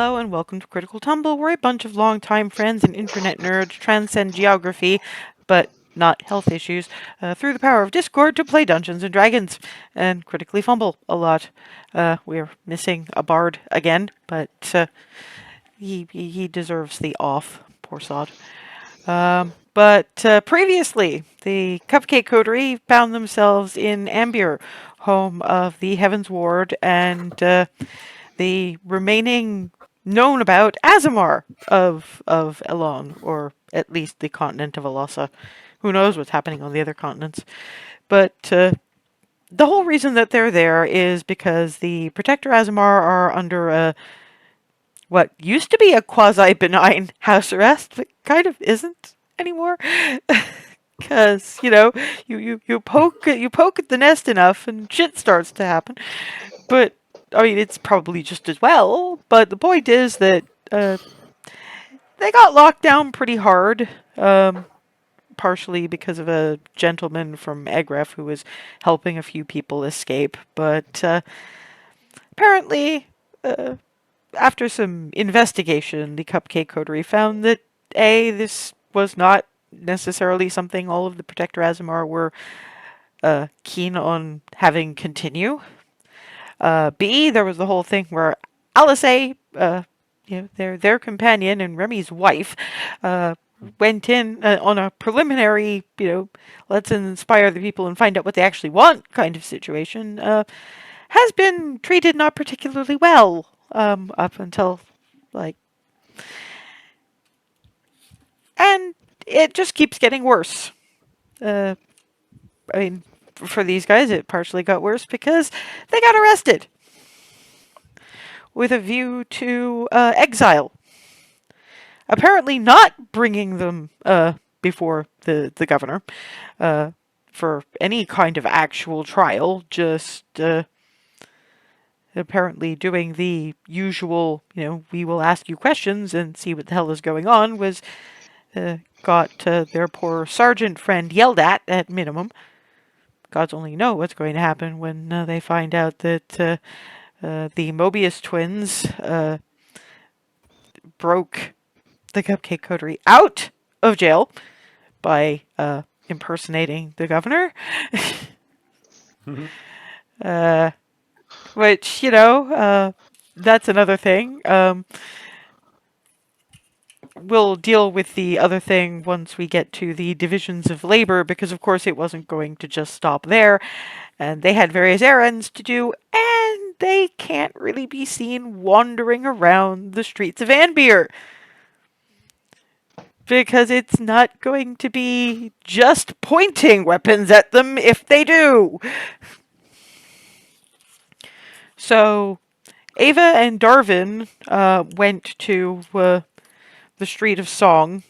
Hello and welcome to Critical Tumble, where a bunch of longtime friends and internet nerds transcend geography, but not health issues, through the power of Discord to play Dungeons and Dragons and critically fumble a lot. We're missing a bard again, but he deserves the off. Poor sod. But previously, the Cupcake Coterie found themselves in Ambier, home of the Heavens Ward, and the remaining known about aasimar of Elon, or at least the continent of Alasa. Who knows what's happening on the other continents? But the whole reason that they're there is because the Protector Aasimar are under what used to be a quasi-benign house arrest, but kind of isn't anymore. Because you poke at the nest enough, and shit starts to happen. But I mean, it's probably just as well. But the point is that they got locked down pretty hard, partially because of a gentleman from Egref who was helping a few people escape. But apparently, after some investigation, the Cupcake Coterie found that this was not necessarily something all of the Protector Aasimar were keen on having continue. B, there was the whole thing where Alice, their companion and Remy's wife, went in on a preliminary, let's inspire the people and find out what they actually want kind of situation, has been treated not particularly well up until, and it just keeps getting worse. I mean, for these guys, it partially got worse because they got arrested with a view to exile. Apparently not bringing them before the governor for any kind of actual trial, just apparently doing the usual, we will ask you questions and see what the hell is going on, was got their poor sergeant friend yelled at minimum. Gods only know what's going to happen when they find out that the Mobius twins broke the Cupcake Coterie out of jail by impersonating the governor. Which, that's another thing. We'll deal with the other thing once we get to the divisions of labor, because of course it wasn't going to just stop there. And they had various errands to do, and they can't really be seen wandering around the streets of Anbier. Because it's not going to be just pointing weapons at them if they do. So, Ava and Darvin went to the Street of Song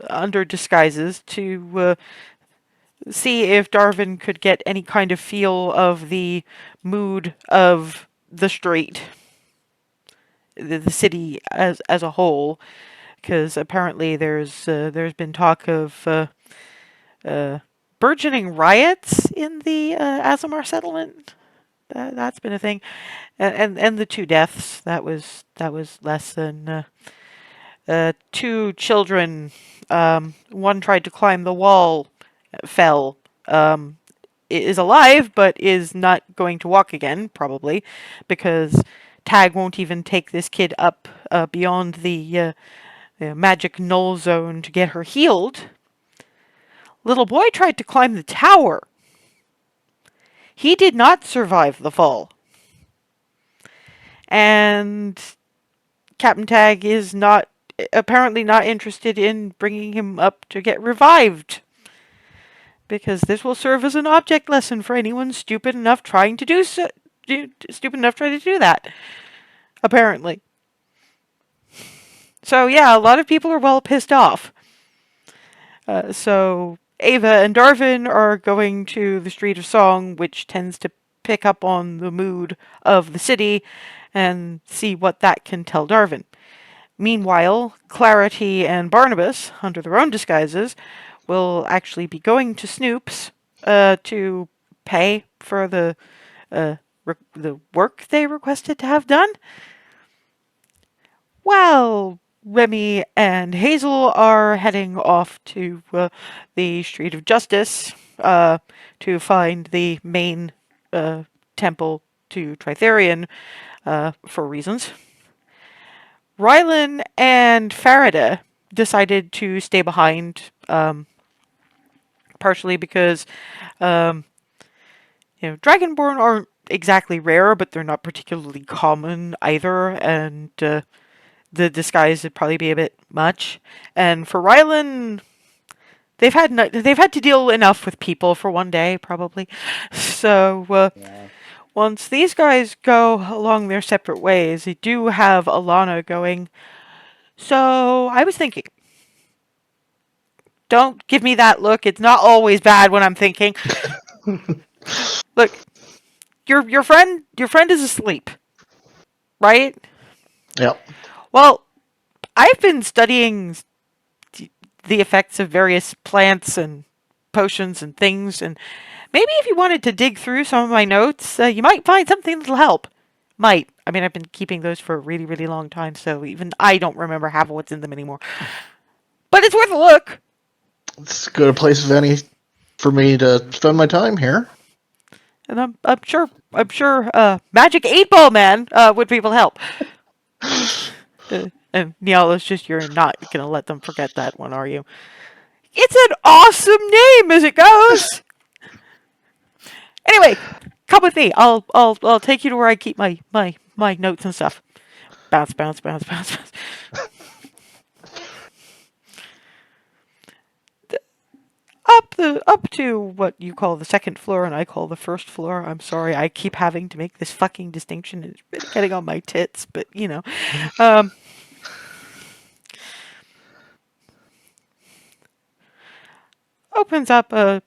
under disguises to see if Darvin could get any kind of feel of the mood of the street, the city as a whole, because apparently there's been talk of burgeoning riots in the Aasimar settlement. That's been a thing, and the 2 deaths. That was less than 2 children. One tried to climb the wall, fell. Is alive, but is not going to walk again, probably, because Tag won't even take this kid up beyond the magic null zone to get her healed. Little boy tried to climb the tower. He did not survive the fall. And Captain Tag is apparently not interested in bringing him up to get revived, because this will serve as an object lesson for anyone stupid enough trying to do that, apparently. So yeah, a lot of people are well pissed off. So Ava and Darvin are going to the Street of Song, which tends to pick up on the mood of the city, and see what that can tell Darvin. Meanwhile, Clarity and Barnabas, under their own disguises, will actually be going to Snoop's to pay for the work they requested to have done. Well, Remy and Hazel are heading off to the Street of Justice to find the main uh, temple to Tritherion for reasons. Rylan and Farida decided to stay behind, partially because um, Dragonborn aren't exactly rare, but they're not particularly common either, and the disguise would probably be a bit much. And for Rylan, they've had to deal enough with people for one day, probably. So Yeah. once these guys go along their separate ways, they do have Alana going. So I was thinking, don't give me that look. It's not always bad when I'm thinking. Look, your friend is asleep, right? Yep. Well, I've been studying the effects of various plants and potions and things, and maybe if you wanted to dig through some of my notes, you might find something that'll help. Might. I mean, I've been keeping those for a really, really long time, so even I don't remember half of what's in them anymore. But it's worth a look. It's a good place of any for me to spend my time here. And I'm sure, Magic 8 Ball Man would be able to help. And Niala's just, you're not gonna let them forget that one, are you? It's an awesome name as it goes. Anyway, come with me. I'll take you to where I keep my notes and stuff. Bounce, bounce, bounce, bounce, bounce. Up to what you call the second floor and I call the first floor. I'm sorry, I keep having to make this fucking distinction. It's really getting on my tits, but Um, opens up a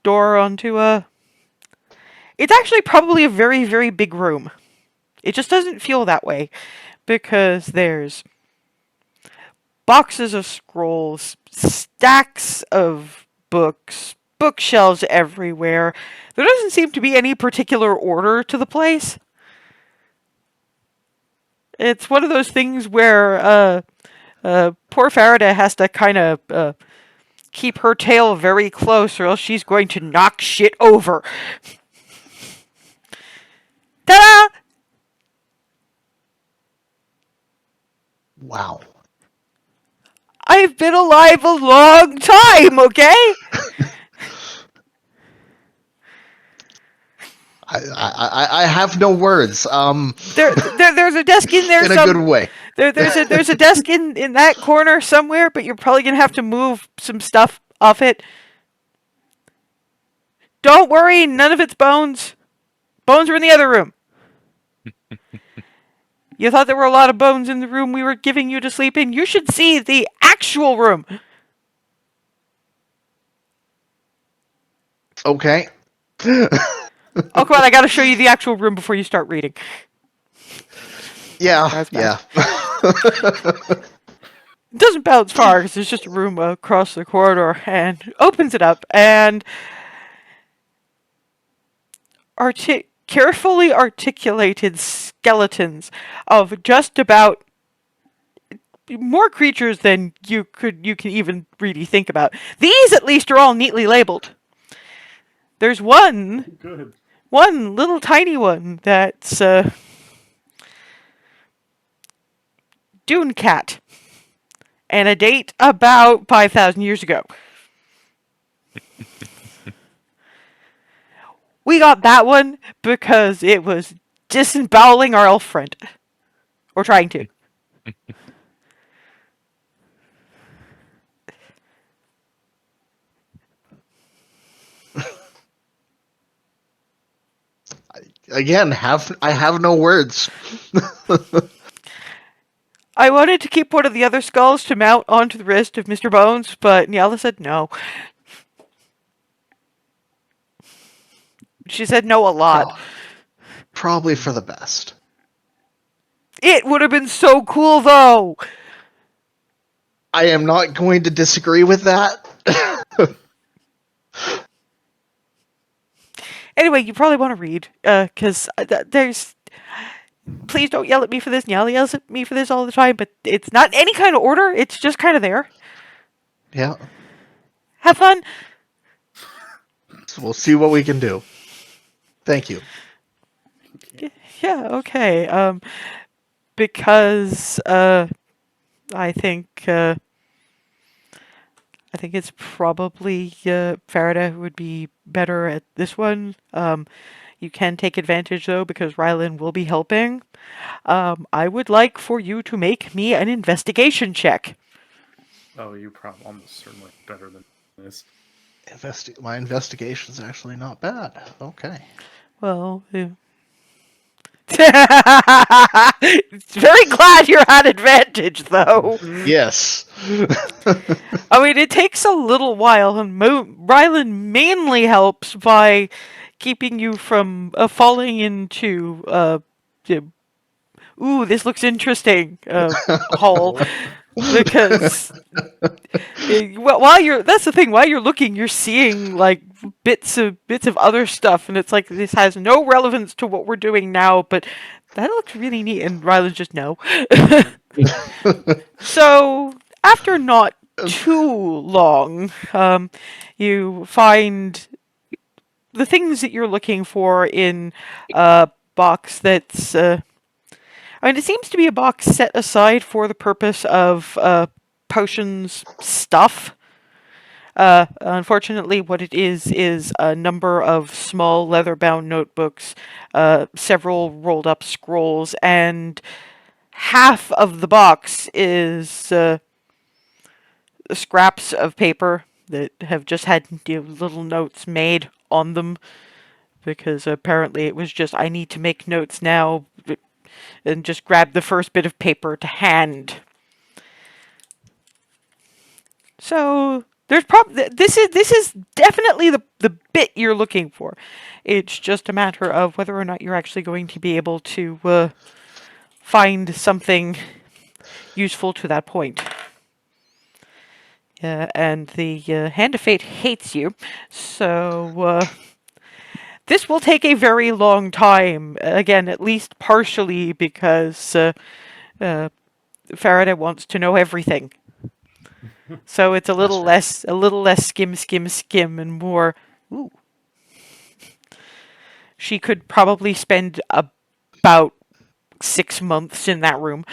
door onto a. It's actually probably a very, very big room. It just doesn't feel that way because there's boxes of scrolls, stacks of books, bookshelves everywhere. There doesn't seem to be any particular order to the place. It's one of those things where poor Farida has to kind of keep her tail very close, or else she's going to knock shit over. Ta-da! Wow. I've been alive a long time, okay? I have no words. There's a desk in there. In a good way. There's a desk in that corner somewhere, but you're probably gonna have to move some stuff off it. Don't worry, none of it's bones. Bones are in the other room. You thought there were a lot of bones in the room we were giving you to sleep in? You should see the actual room. Okay. Oh, come on, I gotta show you the actual room before you start reading. Yeah. Yeah. It doesn't bounce far because there's just a room across the corridor, and opens it up, and carefully articulated skeletons of just about more creatures than you can even really think about. These at least are all neatly labeled. There's Good. one little tiny one that's Dune Cat, and a date about 5,000 years ago. We got that one because it was disemboweling our elf friend. Or trying to. Again, I have no words. I wanted to keep one of the other skulls to mount onto the wrist of Mr. Bones, but Nyala said no. She said no a lot. Probably for the best. It would have been so cool, though. I am not going to disagree with that. Anyway, you probably want to read, because there's Please don't yell at me for this. Niall yells at me for this all the time, but it's not any kind of order. It's just kind of there. Yeah. Have fun. So we'll see what we can do. Thank you. Yeah, okay. Because I think I think it's probably Farida who would be better at this one. You can take advantage though because Rylan will be helping. I would like for you to make me an investigation check. Oh, you probably almost certainly better than this. My investigation's actually not bad. Okay. Well, very glad you're at advantage though. Yes. I mean, it takes a little while, and Rylan mainly helps by keeping you from falling into the ooh, this looks interesting hole because while you're that's the thing while you're looking, you're seeing like bits of other stuff, and it's like this has no relevance to what we're doing now, but that looks really neat. And Rylan's just no. So after not too long, you find the things that you're looking for in a box that's. I mean, it seems to be a box set aside for the purpose of potions stuff. Unfortunately, what it is a number of small leather-bound notebooks, several rolled-up scrolls, and half of the box is scraps of paper that have just had little notes made on them because apparently it was just I need to make notes now and just grab the first bit of paper to hand. So there's this is definitely the bit you're looking for. It's just a matter of whether or not you're actually going to be able to find something useful to that point. And the Hand of Fate hates you, so this will take a very long time. Again, at least partially because Faraday wants to know everything. So it's a little less skim, skim, skim, and more. Ooh. She could probably spend about 6 months in that room.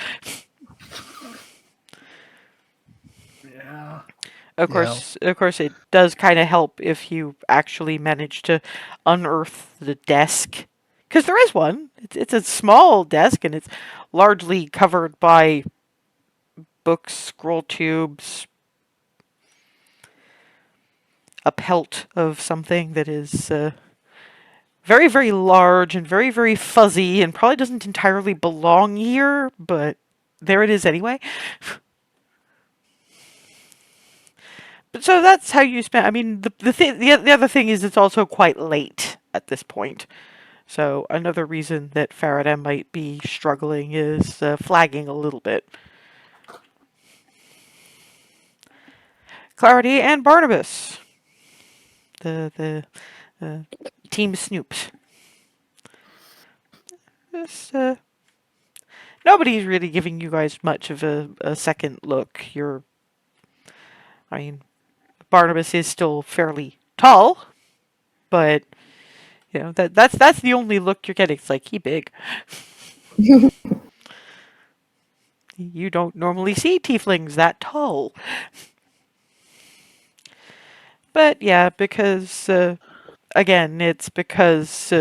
Yeah. Yeah. Of course, it does kind of help if you actually manage to unearth the desk, because there is one. It's a small desk, and it's largely covered by books, scroll tubes, a pelt of something that is very, very large and very, very fuzzy, and probably doesn't entirely belong here, but there it is anyway. But so that's how you spend. I mean, the other thing is it's also quite late at this point. So another reason that Faraday might be struggling is flagging a little bit. Clarity and Barnabas, the team Snoops. This nobody's really giving you guys much of a second look. I mean, Barnabas is still fairly tall, but that's the only look you're getting. It's like he big. You don't normally see tieflings that tall. But yeah, because again, it's because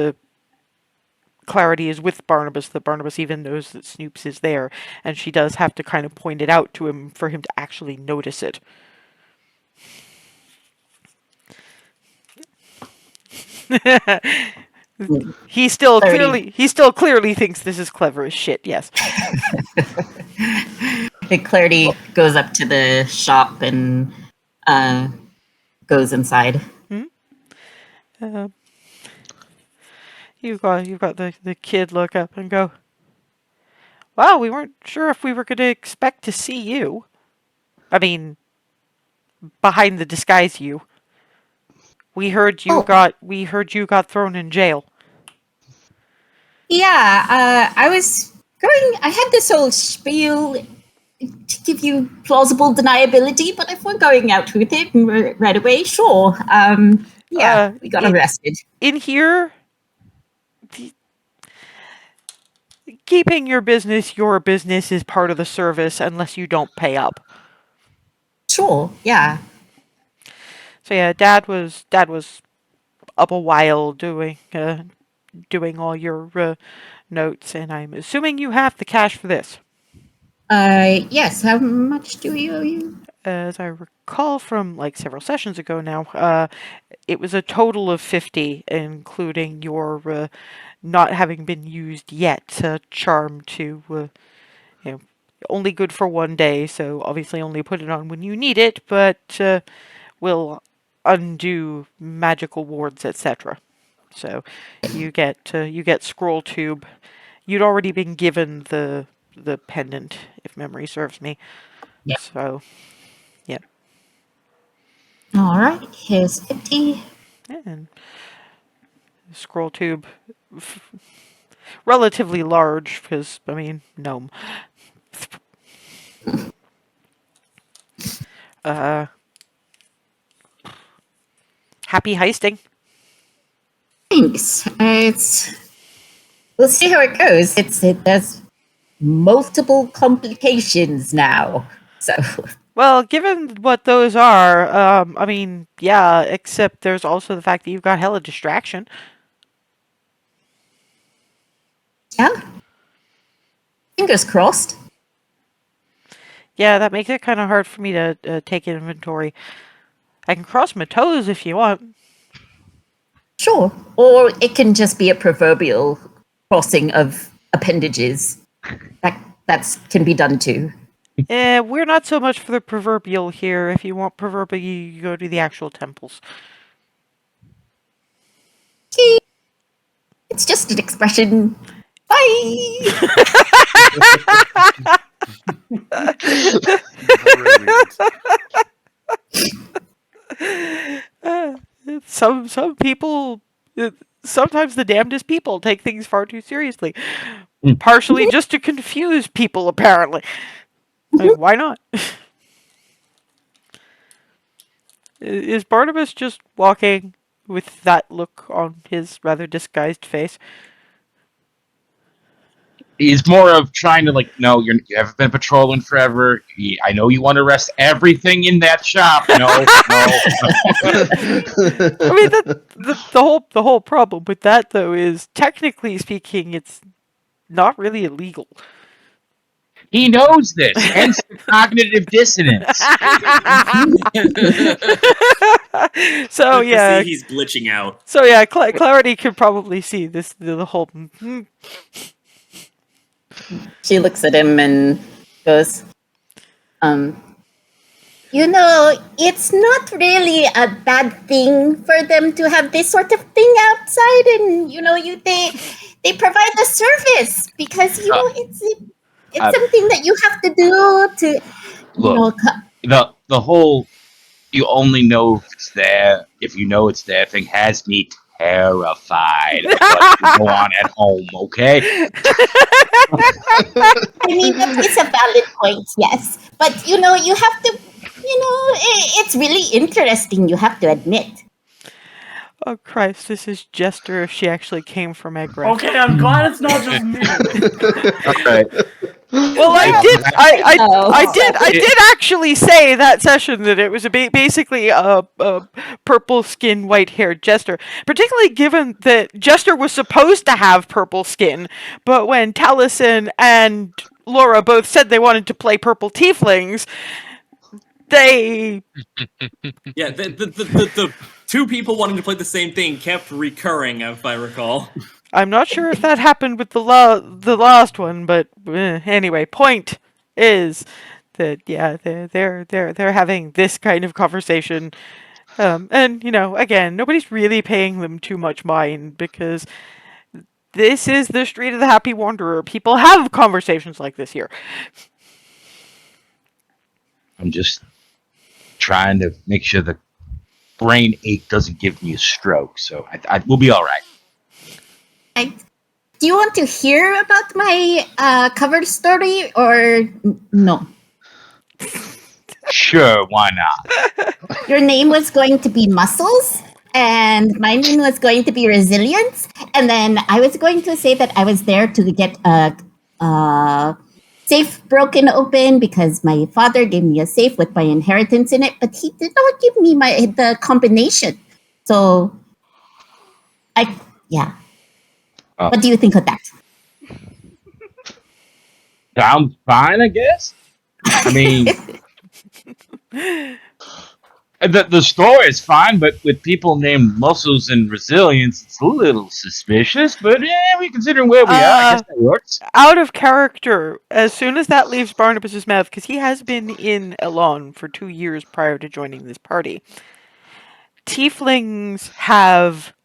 Clarity is with Barnabas that Barnabas even knows that Snoops is there, and she does have to kind of point it out to him for him to actually notice it. Clarity. He still clearly thinks this is clever as shit. Yes. Clarity goes up to the shop and goes inside. Uh, you've got the kid look up and go, "Wow, we weren't sure if we were going to expect to see you. I mean, behind the disguise you. We heard you got thrown in jail." Yeah, I had this whole spiel to give you plausible deniability, but if we're going out with it right away, sure. We got arrested. In here, keeping your business is part of the service unless you don't pay up. Sure, yeah. So yeah, Dad was up a while doing all your notes, and I'm assuming you have the cash for this. Yes, how much do we owe you? As I recall from like several sessions ago now, it was a total of 50, including your not having been used yet charm to, you know, only good for one day, so obviously only put it on when you need it, but will undo magical wards, etc. So you get scroll tube. You'd already been given the pendant, if memory serves me. Yeah. So yeah. All right, here's 50. And scroll tube, relatively large because I mean gnome. Uh, happy heisting. Thanks. We'll see how it goes. There's multiple complications now. So Well, given what those are, I mean, yeah, except there's also the fact that you've got hella distraction. yeah. Fingers crossed. Yeah, that makes it kind of hard for me to take inventory. I can cross my toes if you want. Sure. Or it can just be a proverbial crossing of appendages. That can be done too. We're not so much for the proverbial here. If you want proverbial, you go to the actual temples. See, it's just an expression. Bye. Some people, sometimes the damnedest people take things far too seriously. Partially just to confuse people, apparently. I mean, why not? Is Barnabas just walking with that look on his rather disguised face? He's more of trying to no, you haven't been patrolling forever. I know you want to arrest everything in that shop. No. I mean, the whole problem with that though is technically speaking, it's not really illegal. He knows this, hence the cognitive dissonance. So yeah, see he's glitching out. So yeah, Clarity could probably see this the whole. She looks at him and goes, it's not really a bad thing for them to have this sort of thing outside, and they provide the service because it's something that you have to do to look. The whole you only know if it's there if you know it's there thing has me terrified of what can go on at home. Okay. I mean, it's a valid point, yes, but you have to. It's really interesting. You have to admit. Oh Christ! This is Jester if she actually came from Egra. Okay, I'm glad it's not just me. Okay. Well, I did actually say that session that it was basically a purple skin, white haired Jester. Particularly given that Jester was supposed to have purple skin, but when Taliesin and Laura both said they wanted to play purple tieflings, they Yeah, the two people wanting to play the same thing kept recurring, if I recall. I'm not sure if that happened with the last one, but anyway, point is that yeah, they're having this kind of conversation, and again, nobody's really paying them too much mind because this is the street of the happy wanderer. People have conversations like this here. I'm just trying to make sure the brain ache doesn't give me a stroke, so I we'll be all right. do you want to hear about my cover story or no? Sure, why not? Your name was going to be Muscles, and my name was going to be Resilience. And then I was going to say that I was there to get a safe broken open because my father gave me a safe with my inheritance in it, but he did not give me the combination. So yeah. Oh. What do you think of that? Sounds fine, I guess. I mean, the story is fine, but with people named Muscles and Resilience, it's a little suspicious. But we considering where we are, I guess that works. Out of character, as soon as that leaves Barnabas's mouth, because he has been in Elon for 2 years prior to joining this party. Tieflings have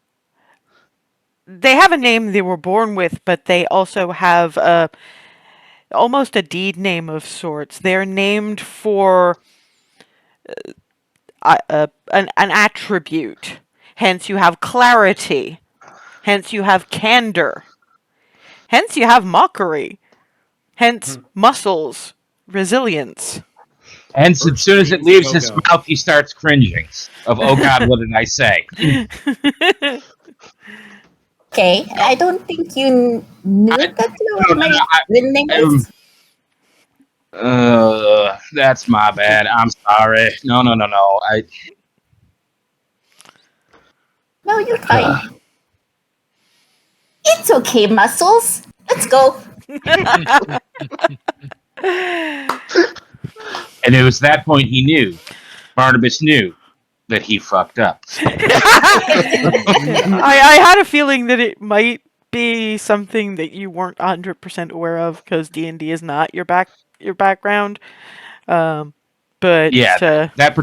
a name they were born with, but they also have almost a deed name of sorts. They're named for an attribute. Hence, you have clarity. Hence, you have candor. Hence, you have mockery. Hence, muscles, resilience. Hence, as soon as it leaves his Go-go. mouth, he starts cringing. Of, oh God, what did I say? Okay, I don't think you knew that no, my I- real name was. That's my bad. I'm sorry. No. No, you're fine. It's okay, Muscles. Let's go. And it was that point he knew. Barnabas knew that he fucked up. I had a feeling that it might be something that you weren't 100% aware of because D&D is not your background. But Yeah, that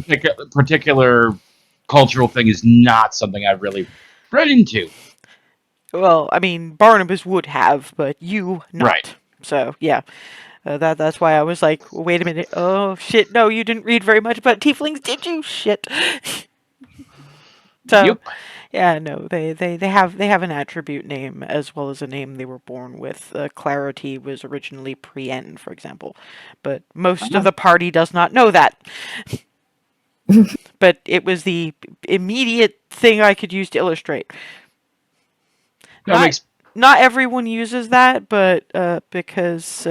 particular cultural thing is not something I've really read into. well, I mean, Barnabas would have, but you not. Right. So yeah, that's why I was like, wait a minute. Oh shit! No, you didn't read very much about tieflings, did you? Shit. So Yep. yeah, no, they have an attribute name as well as a name they were born with. Clarity was originally Prien, for example, but most of the party does not know that. But it was the immediate thing I could use to illustrate. Not everyone uses that, but because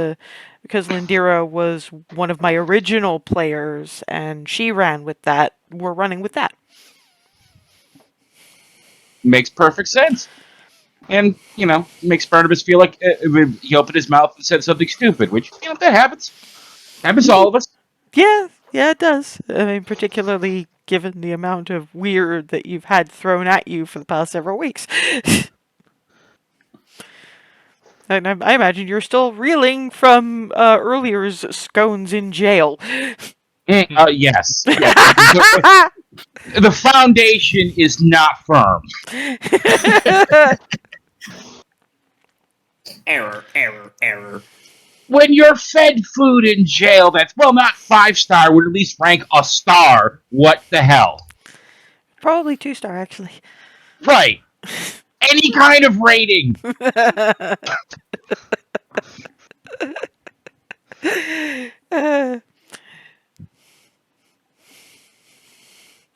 Lindira was one of my original players and she ran with that, we're running with that. Makes perfect sense. And, makes Barnabas feel like he opened his mouth and said something stupid, which, that happens. Happens to all of us. Yeah, it does. I mean, particularly given the amount of weird that you've had thrown at you for the past several weeks. And I imagine you're still reeling from earlier's scones in jail. Yes. The foundation is not firm. Error. When you're fed food in jail that's, well, not 5-star, would at least rank a star, what the hell? Probably 2-star, actually. Right. Any kind of rating.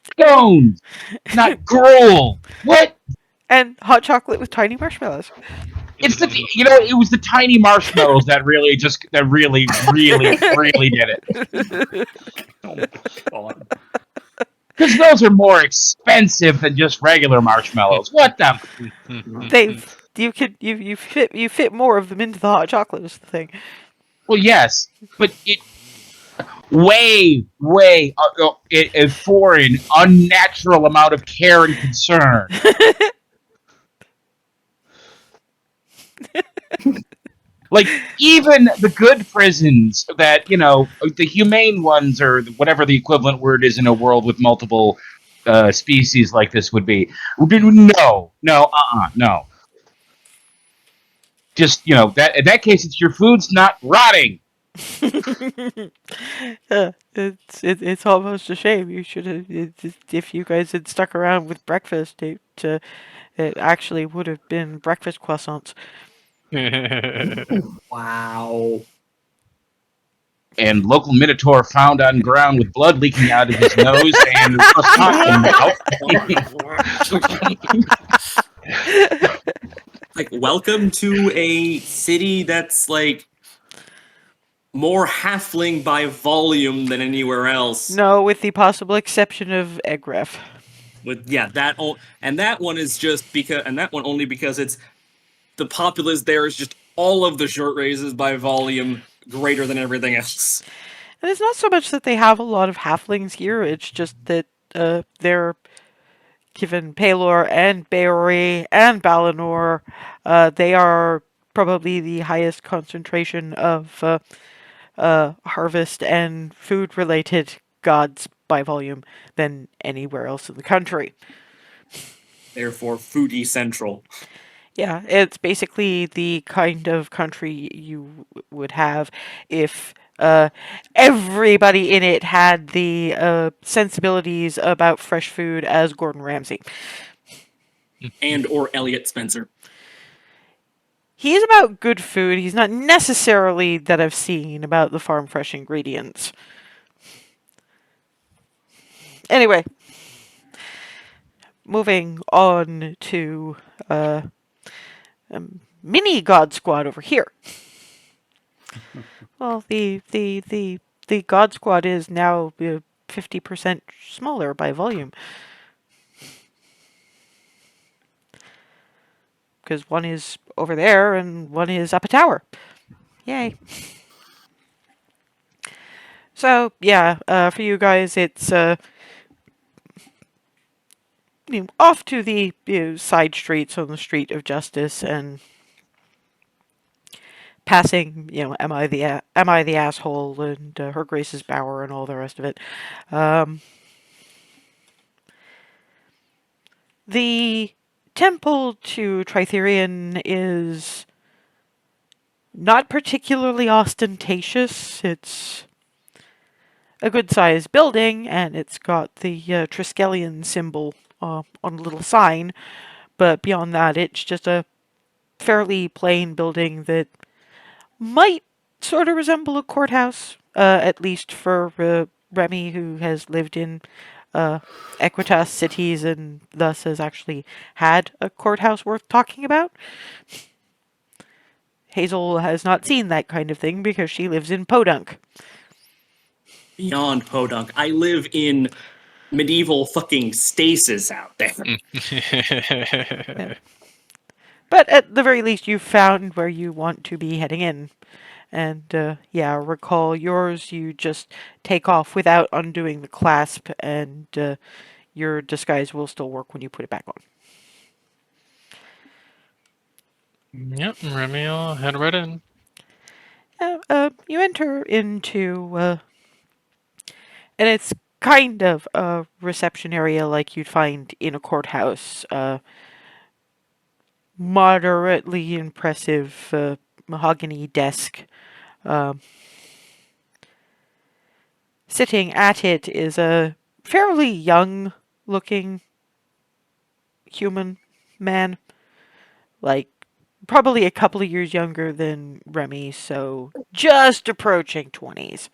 Scones, not gruel. What? And hot chocolate with tiny marshmallows. It's it was the tiny marshmallows that really did it. Oh my god. Because those are more expensive than just regular marshmallows. What the? You fit more of them into the hot chocolate is the thing. Well, yes, but it a foreign, unnatural amount of care and concern. Like, even the good prisons that, the humane ones, or whatever the equivalent word is in a world with multiple species like this would be. No. Just, that in that case, it's your food's not rotting. It's almost a shame. You should have, if you guys had stuck around with breakfast, it actually would have been breakfast croissants. Wow. And local minotaur found on ground with blood leaking out of his nose and prostachin mouth. Like, welcome to a city that's like more halfling by volume than anywhere else. No, with the possible exception of Egref. With and that one is just because, and that one only because it's the populace there is just all of the short raises by volume greater than everything else. And it's not so much that they have a lot of halflings here, it's just that they're given Pelor and Baori and Balinor, they are probably the highest concentration of harvest and food related gods by volume than anywhere else in the country. Therefore, foodie central. Yeah, it's basically the kind of country you would have if everybody in it had the sensibilities about fresh food as Gordon Ramsay. And or Elliot Spencer. He's about good food. He's not necessarily that I've seen about the farm fresh ingredients. Anyway, moving on to mini God Squad over here. Well, the God Squad is now 50% smaller by volume. Because one is over there and one is up a tower. Yay. So, yeah, for you guys, it's off to the side streets on the Street of Justice and passing, am I the asshole and Her Grace's Bower and all the rest of it. The temple to Tritherion is not particularly ostentatious. It's a good-sized building, and it's got the Triskelion symbol on a little sign. But beyond that, it's just a fairly plain building that might sort of resemble a courthouse, at least for Remy, who has lived in Equitas cities and thus has actually had a courthouse worth talking about. Hazel has not seen that kind of thing because she lives in Podunk. Beyond Podunk. I live in medieval fucking stasis out there. But at the very least, you've found where you want to be heading in. And yeah, recall yours, you just take off without undoing the clasp, and your disguise will still work when you put it back on. Yep, Remy will head right in. You enter into, and it's kind of a reception area like you'd find in a courthouse. Moderately impressive mahogany desk. Sitting at it is a fairly young-looking human man, like probably a couple of years younger than Remy, so just approaching 20s.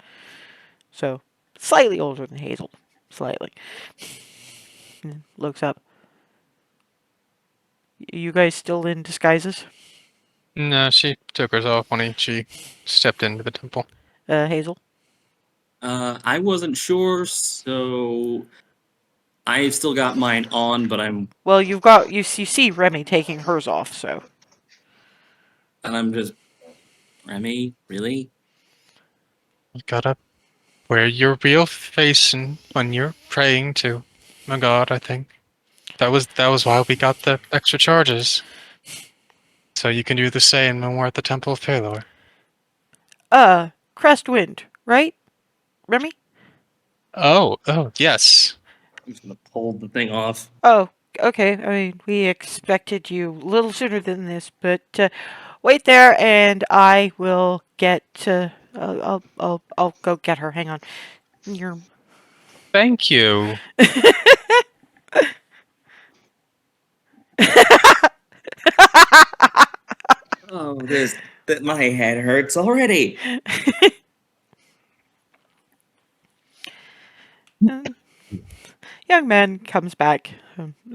So slightly older than Hazel, slightly. Looks up. You guys still in disguises? No, she took hers off when she stepped into the temple. Hazel? I wasn't sure, so I've still got mine on, but Well, you see Remy taking hers off, so. and I'm just, Remy, really? You gotta wear your real face when you're praying to my god, I think. That was why we got the extra charges. So you can do the same when we're at the Temple of Pelor. Crestwind, right? Remy? Oh, yes. I'm just gonna pull the thing off. Oh, okay. I mean, we expected you a little sooner than this, but wait there, and I will get. I'll go get her. Hang on. You're... Thank you. Oh this that my head hurts already. And young man comes back,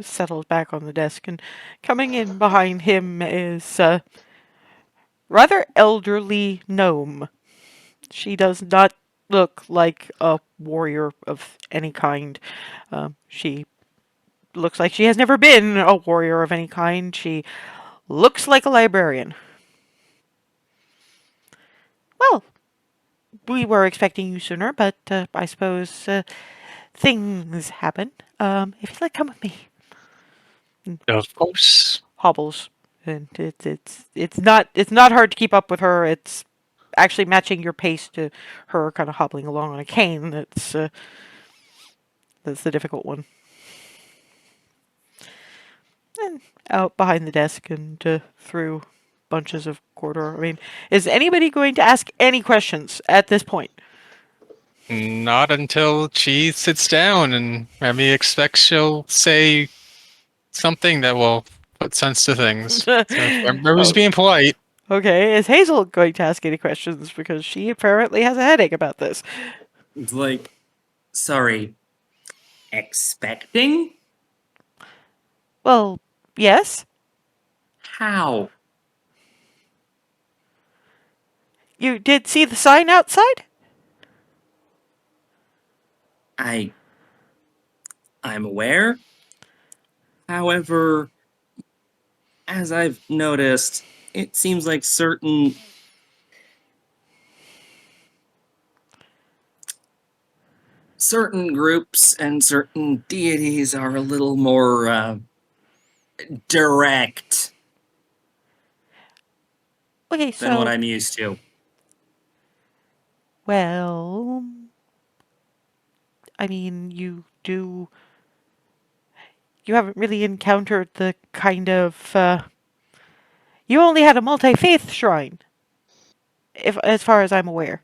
settles back on the desk, and coming in behind him is a rather elderly gnome. She does not look like a warrior of any kind. She looks like she has never been a warrior of any kind. She looks like a librarian. Well, we were expecting you sooner, but I suppose things happen. If you'd like, come with me. Of course. Hobbles, and it's not hard to keep up with her. It's actually matching your pace to her, kind of hobbling along on a cane. That's the difficult one. And out behind the desk and through bunches of corridor. I mean, is anybody going to ask any questions at this point? Not until she sits down and Remy expects she'll say something that will put sense to things. So if Remy's Oh. being polite. Okay, is Hazel going to ask any questions because she apparently has a headache about this? It's like, sorry, expecting? Well, yes. How? You did see the sign outside? I'm aware. However, as I've noticed, it seems like certain groups and certain deities are a little more direct Okay, than what so I'm used to. well, I mean, you haven't really encountered the kind of you only had a multi-faith shrine, if as far as I'm aware.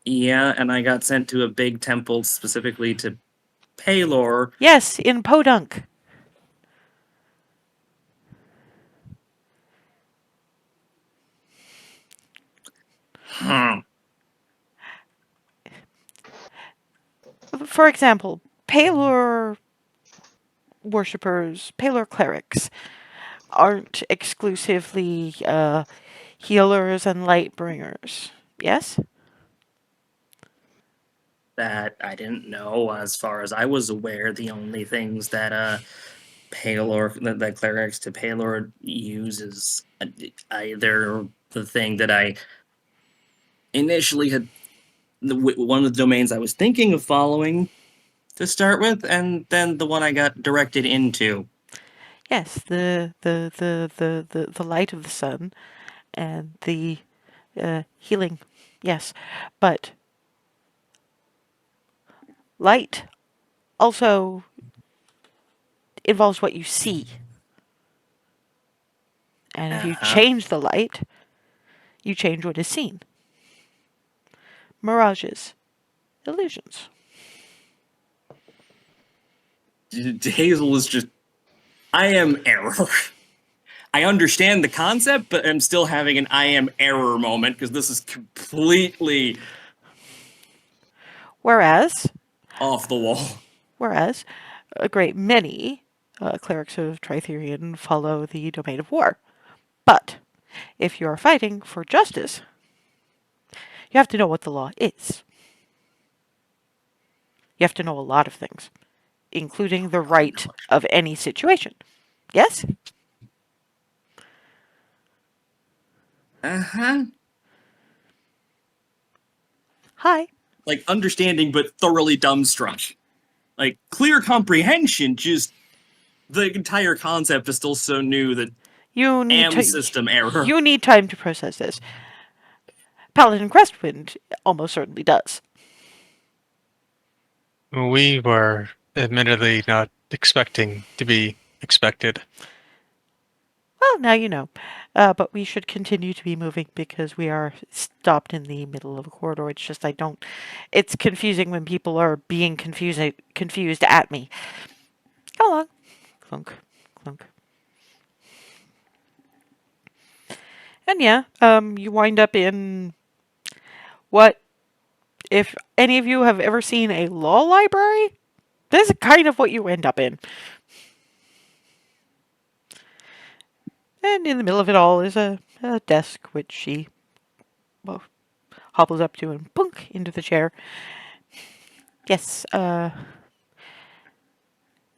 Yeah, and I got sent to a big temple specifically to Paylor. Yes, in Podunk. Hmm. For example, Palor worshippers, Palor clerics, aren't exclusively healers and light bringers. Yes? That I didn't know. As far as I was aware, the only things that Paylor that clerics to Paylor use is either the thing that I initially had one of the domains I was thinking of following to start with, and then the one I got directed into. Yes, the light of the sun and the healing. Yes, but light also involves what you see. And if you Uh-huh. change the light, you change what is seen. Mirages, illusions. Hazel is just. I am error. I understand the concept, but I'm still having an I am error moment because this is completely Whereas, off the wall. whereas, a great many clerics of Tritherion follow the domain of war. But if you are fighting for justice, you have to know what the law is. You have to know a lot of things, including the right of any situation. Yes? Uh-huh. Hi. Like understanding but thoroughly dumbstruck. Like clear comprehension, just the entire concept is still so new that You need am to. system error. You need time to process this. Paladin Crestwind almost certainly does. We were admittedly not expecting to be expected. Well, now you know. But we should continue to be moving because we are stopped in the middle of a corridor. It's just I don't. It's confusing when people are being confused at me. Go along. Clunk, clunk. And yeah, you wind up in what, if any of you have ever seen a law library, this is kind of what you end up in. And in the middle of it all is a desk, which she, well, hobbles up to and punk into the chair. Yes,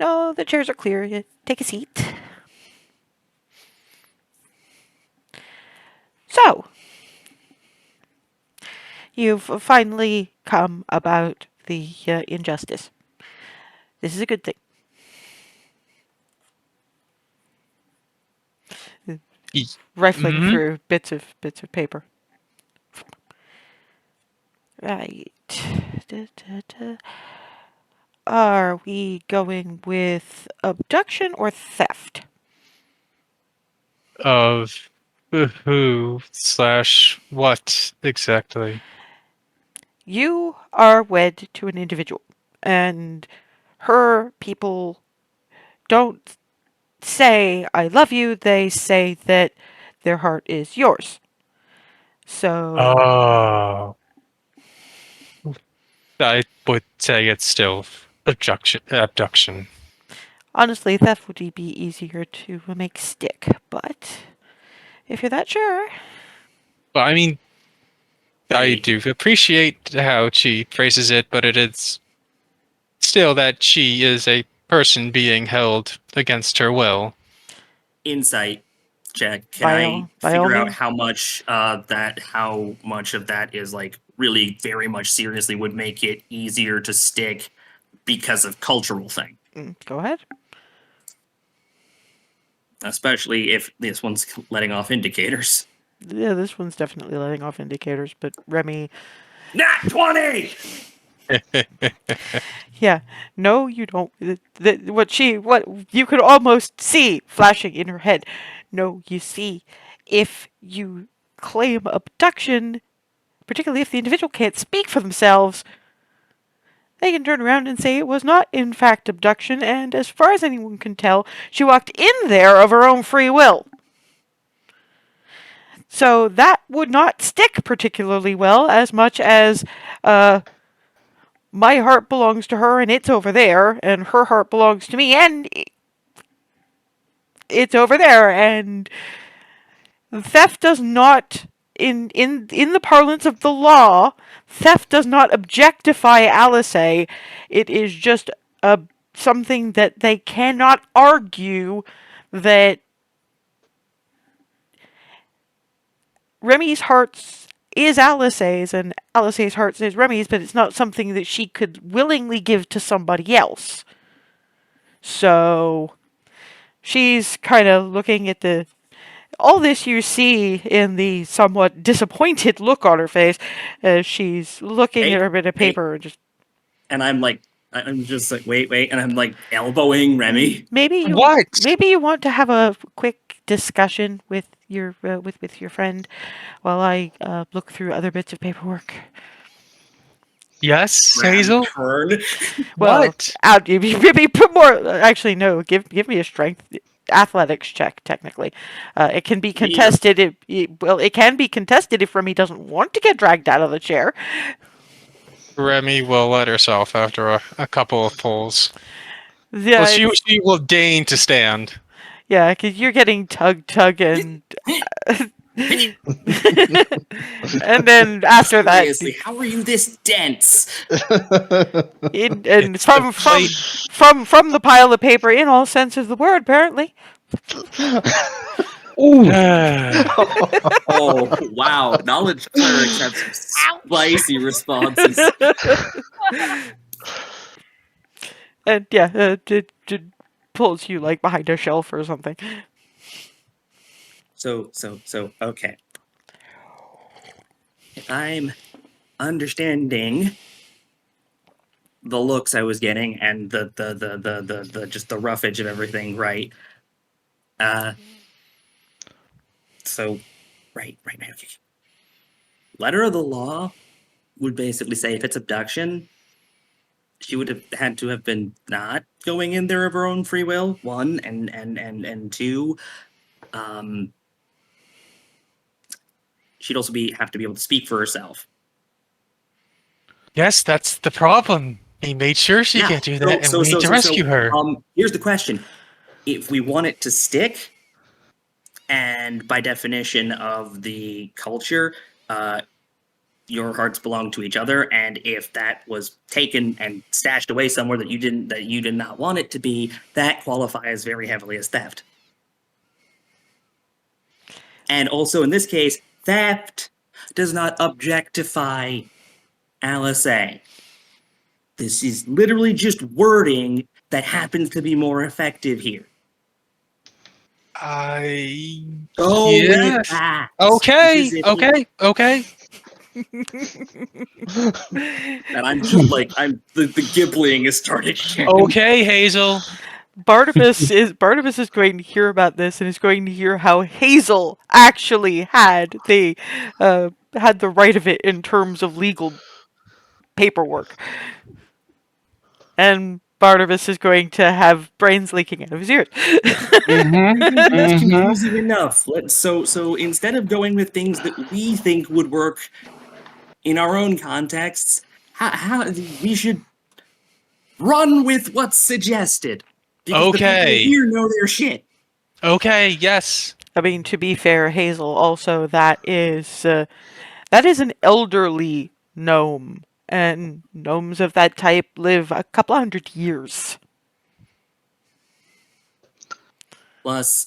no, the chairs are clear. You take a seat. So, you've finally come about the injustice. This is a good thing. Rifling Mhm. through bits of paper. Right. Da, da, da. Are we going with abduction or theft? Of who slash what exactly? You are wed to an individual, and her people don't say, I love you, they say that their heart is yours. So, Oh, I would say it's still abduction. Abduction. honestly, theft would be easier to make stick, but if you're that sure. But I mean, I Hey, do appreciate how she phrases it, but it is still that she is a person being held against her will. insight check. Can By I all, by all figure out means. how much of that is like really very much seriously would make it easier to stick because of cultural thing, Go ahead. especially if this one's letting off indicators. Yeah, this one's definitely letting off indicators, but Remy, Nat 20. yeah, no, you don't. What you could almost see flashing in her head. No, you see, if you claim abduction, particularly if the individual can't speak for themselves, they can turn around and say it was not, in fact, abduction, and as far as anyone can tell, she walked in there of her own free will. So that would not stick particularly well, as much as my heart belongs to her and it's over there, and her heart belongs to me and it's over there, and theft does not, in the parlance of the law, theft does not objectify Alice. It is just a something that they cannot argue that Remy's heart is Alice's and Alice's heart is Remy's, but it's not something that she could willingly give to somebody else. So she's kind of looking at the all this you see in the somewhat disappointed look on her face as she's looking at Hey, her bit of hey, paper and just and I'm just like, wait, and I'm like elbowing Remy. What? maybe you want to have a quick discussion with your with your friend while I look through other bits of paperwork. Yes, Grab Hazel? turn. Well, What? out maybe put more. Actually, no. Give me a strength athletics check. Technically, it can be Neither. contested. It can be contested if Remy doesn't want to get dragged out of the chair. Remy will let herself after a couple of pulls. Well, Yeah, she will deign to stand. yeah, because you're getting tug, and and then after that, Seriously, how are you this dense? and It's the plate. from the pile of paper, in all sense of the word, apparently. Ooh. Oh wow, knowledge clerics have some spicy responses. And yeah, it pulls you like behind a shelf or something. So okay. If I'm understanding the looks I was getting and the just the roughage of everything, right? Uh so right, okay. Letter of the law would basically say if it's abduction, she would have had to have been not going in there of her own free will, one, and two, um she'd also have to be able to speak for herself. Yes, that's the problem. He made sure she can't do that, and we need to rescue her. Here's the question: if we want it to stick, and by definition of the culture, your hearts belong to each other, and if that was taken and stashed away somewhere that you did not want it to be, that qualifies very heavily as theft. And also in this case, theft does not objectify Alice A. This is literally just wording that happens to be more effective here. Go with Yes. that. Okay. Because if Okay. Okay. And I'm just like the giggling is starting again. Okay, Hazel. Barnabas is going to hear about this and is going to hear how Hazel actually had the right of it in terms of legal paperwork. And Barnabas is going to have brains leaking out of his ears. It's confusing enough. So instead of going with things that we think would work in our own contexts, how we should run with what's suggested. Because the Okay. people here know their shit. Okay, yes. I mean, to be fair, Hazel also that is an elderly gnome, and gnomes of that type live a couple 100 years. Plus,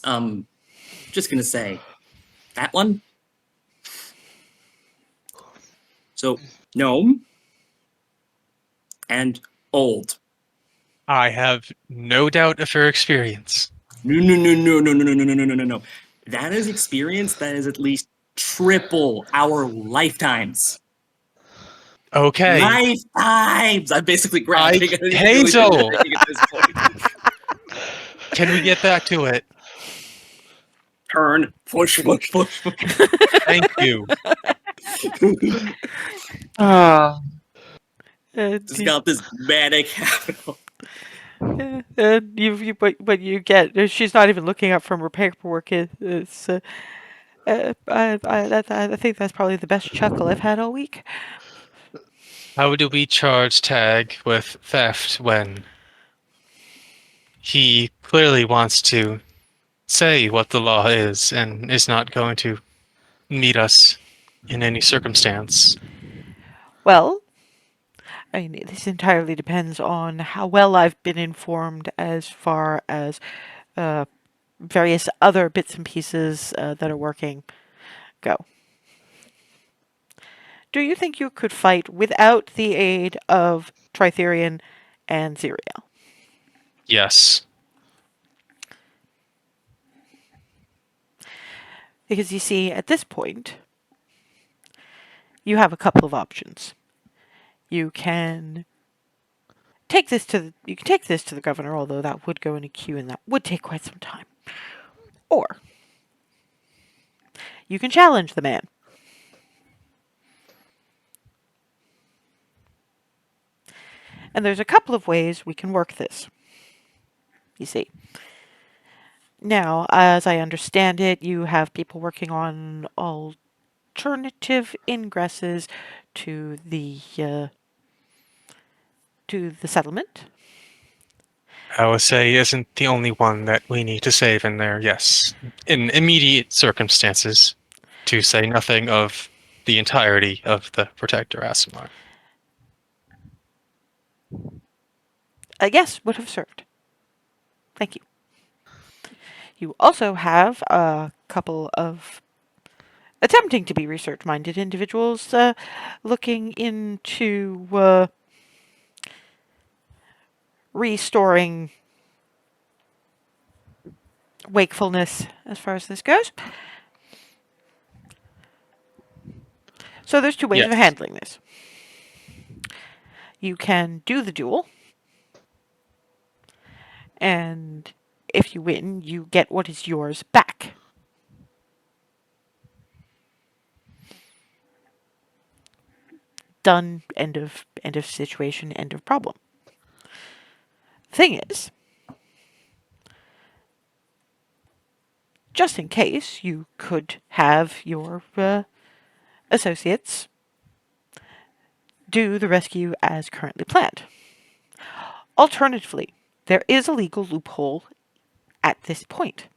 just gonna say, that one. So, gnome and old. I have no doubt of her experience. No. That is experience that is at least triple our lifetimes. Okay. Lifetimes! I'm basically grabbing at it. Hazel! At this point. Can we get back to it? Turn. Push. Thank you. Just got this manic happening. What you get, she's not even looking up from her paperwork. It's I think that's probably the best chuckle I've had all week. How do we charge Tag with theft when he clearly wants to say what the law is and is not going to meet us in any circumstance? Well, I mean, this entirely depends on how well I've been informed as far as various other bits and pieces that are working go. Do you think you could fight without the aid of Tritherian and Zeriel? Yes. Because you see, at this point, you have a couple of options. You can take this to the governor, although that would go in a queue and that would take quite some time. Or you can challenge the man. And there's a couple of ways we can work this. You see. Now, as I understand it, you have people working on alternative ingresses to the settlement. OSA isn't the only one that we need to save in there, yes. In immediate circumstances, to say nothing of the entirety of the Protector Aasimar. Yes, would have served. Thank you. You also have a couple of attempting to be research-minded individuals looking into restoring wakefulness as far as this goes. So there's two ways of handling this. You can do the duel, and if you win, you get what is yours back. Done. End of situation. End of problem. Thing is, just in case, you could have your associates do the rescue as currently planned. Alternatively, there is a legal loophole at this point,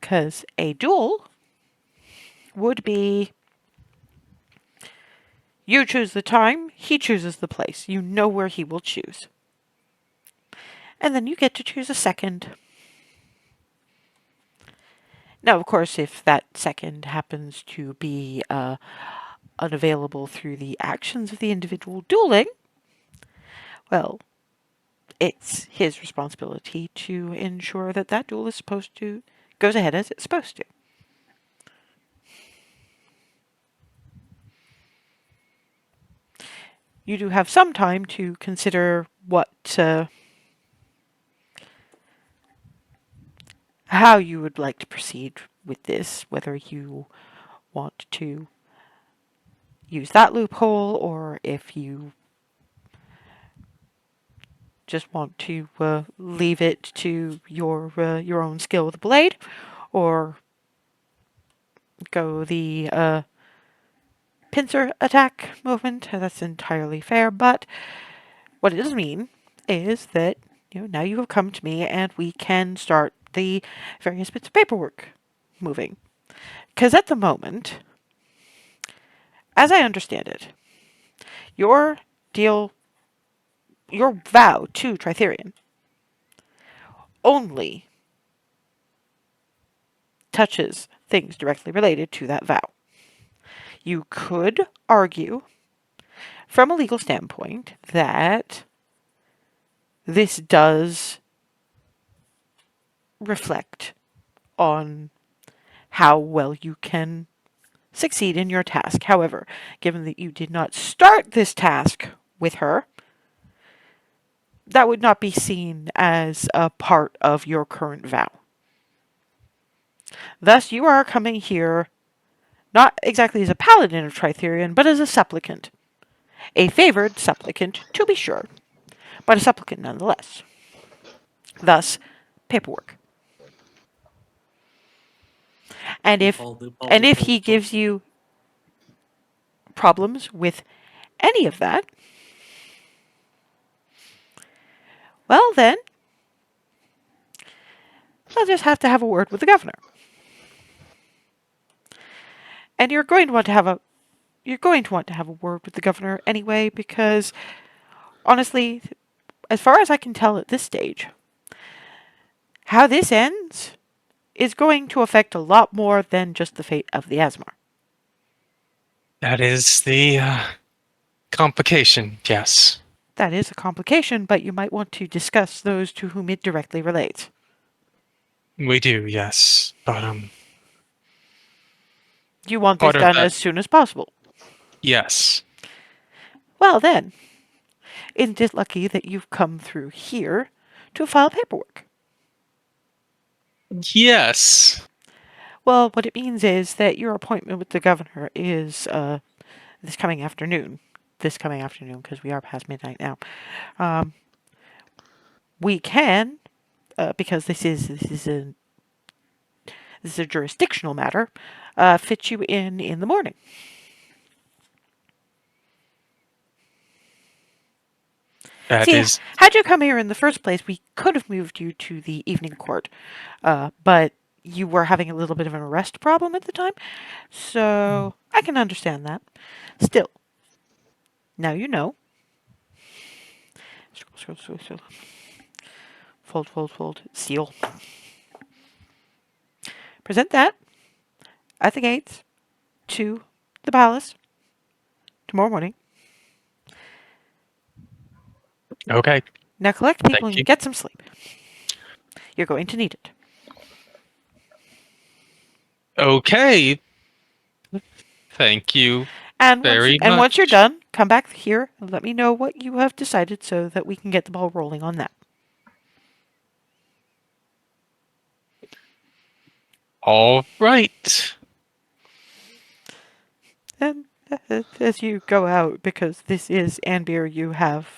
because a duel would be you choose the time, he chooses the place. You know where he will choose. And then you get to choose a second. Now, of course, if that second happens to be unavailable through the actions of the individual dueling, well, it's his responsibility to ensure that that duel is supposed to goes ahead as it's supposed to. You do have some time to consider how you would like to proceed with this, whether you want to use that loophole or if you just want to leave it to your own skill with the blade, or go the pincer attack movement. That's entirely fair, but what it does mean is that now you have come to me and we can start the various bits of paperwork moving. Because at the moment, as I understand it, your deal, your vow to Tritherion only touches things directly related to that vow. You could argue, from a legal standpoint, that this does reflect on how well you can succeed in your task. However, given that you did not start this task with her, that would not be seen as a part of your current vow. Thus, you are coming here not exactly as a paladin of Tritherion, but as a supplicant. A favored supplicant, to be sure, but a supplicant nonetheless. Thus, paperwork. And if Loophole, and if loophole, he loophole. gives you problems with any of that, well then, I'll just have to have a word with the governor. And you're going to want to have a word with the governor anyway, because honestly, as far as I can tell at this stage, how this ends is going to affect a lot more than just the fate of the Aasimar. That is the complication, yes. That is a complication, but you might want to discuss those to whom it directly relates. We do, yes. But, You want this part of done that, as soon as possible. yes. Well then, isn't it lucky that you've come through here to file paperwork? Yes. Well, what it means is that your appointment with the governor is this coming afternoon. This coming afternoon, because we are past midnight now. We can, because this is a jurisdictional matter, fit you in the morning. That See, is, had you come here in the first place, we could have moved you to the evening court, but you were having a little bit of an arrest problem at the time, so I can understand that. Still, now you know. Scroll. Fold. Seal. Present that at the gates to the palace tomorrow morning. okay. Now collect people Thank you. and get some sleep. You're going to need it. Okay. Thank you And very once you're much. done, come back here and let me know what you have decided so that we can get the ball rolling on that. All right. And as you go out, because this is Anbir, you have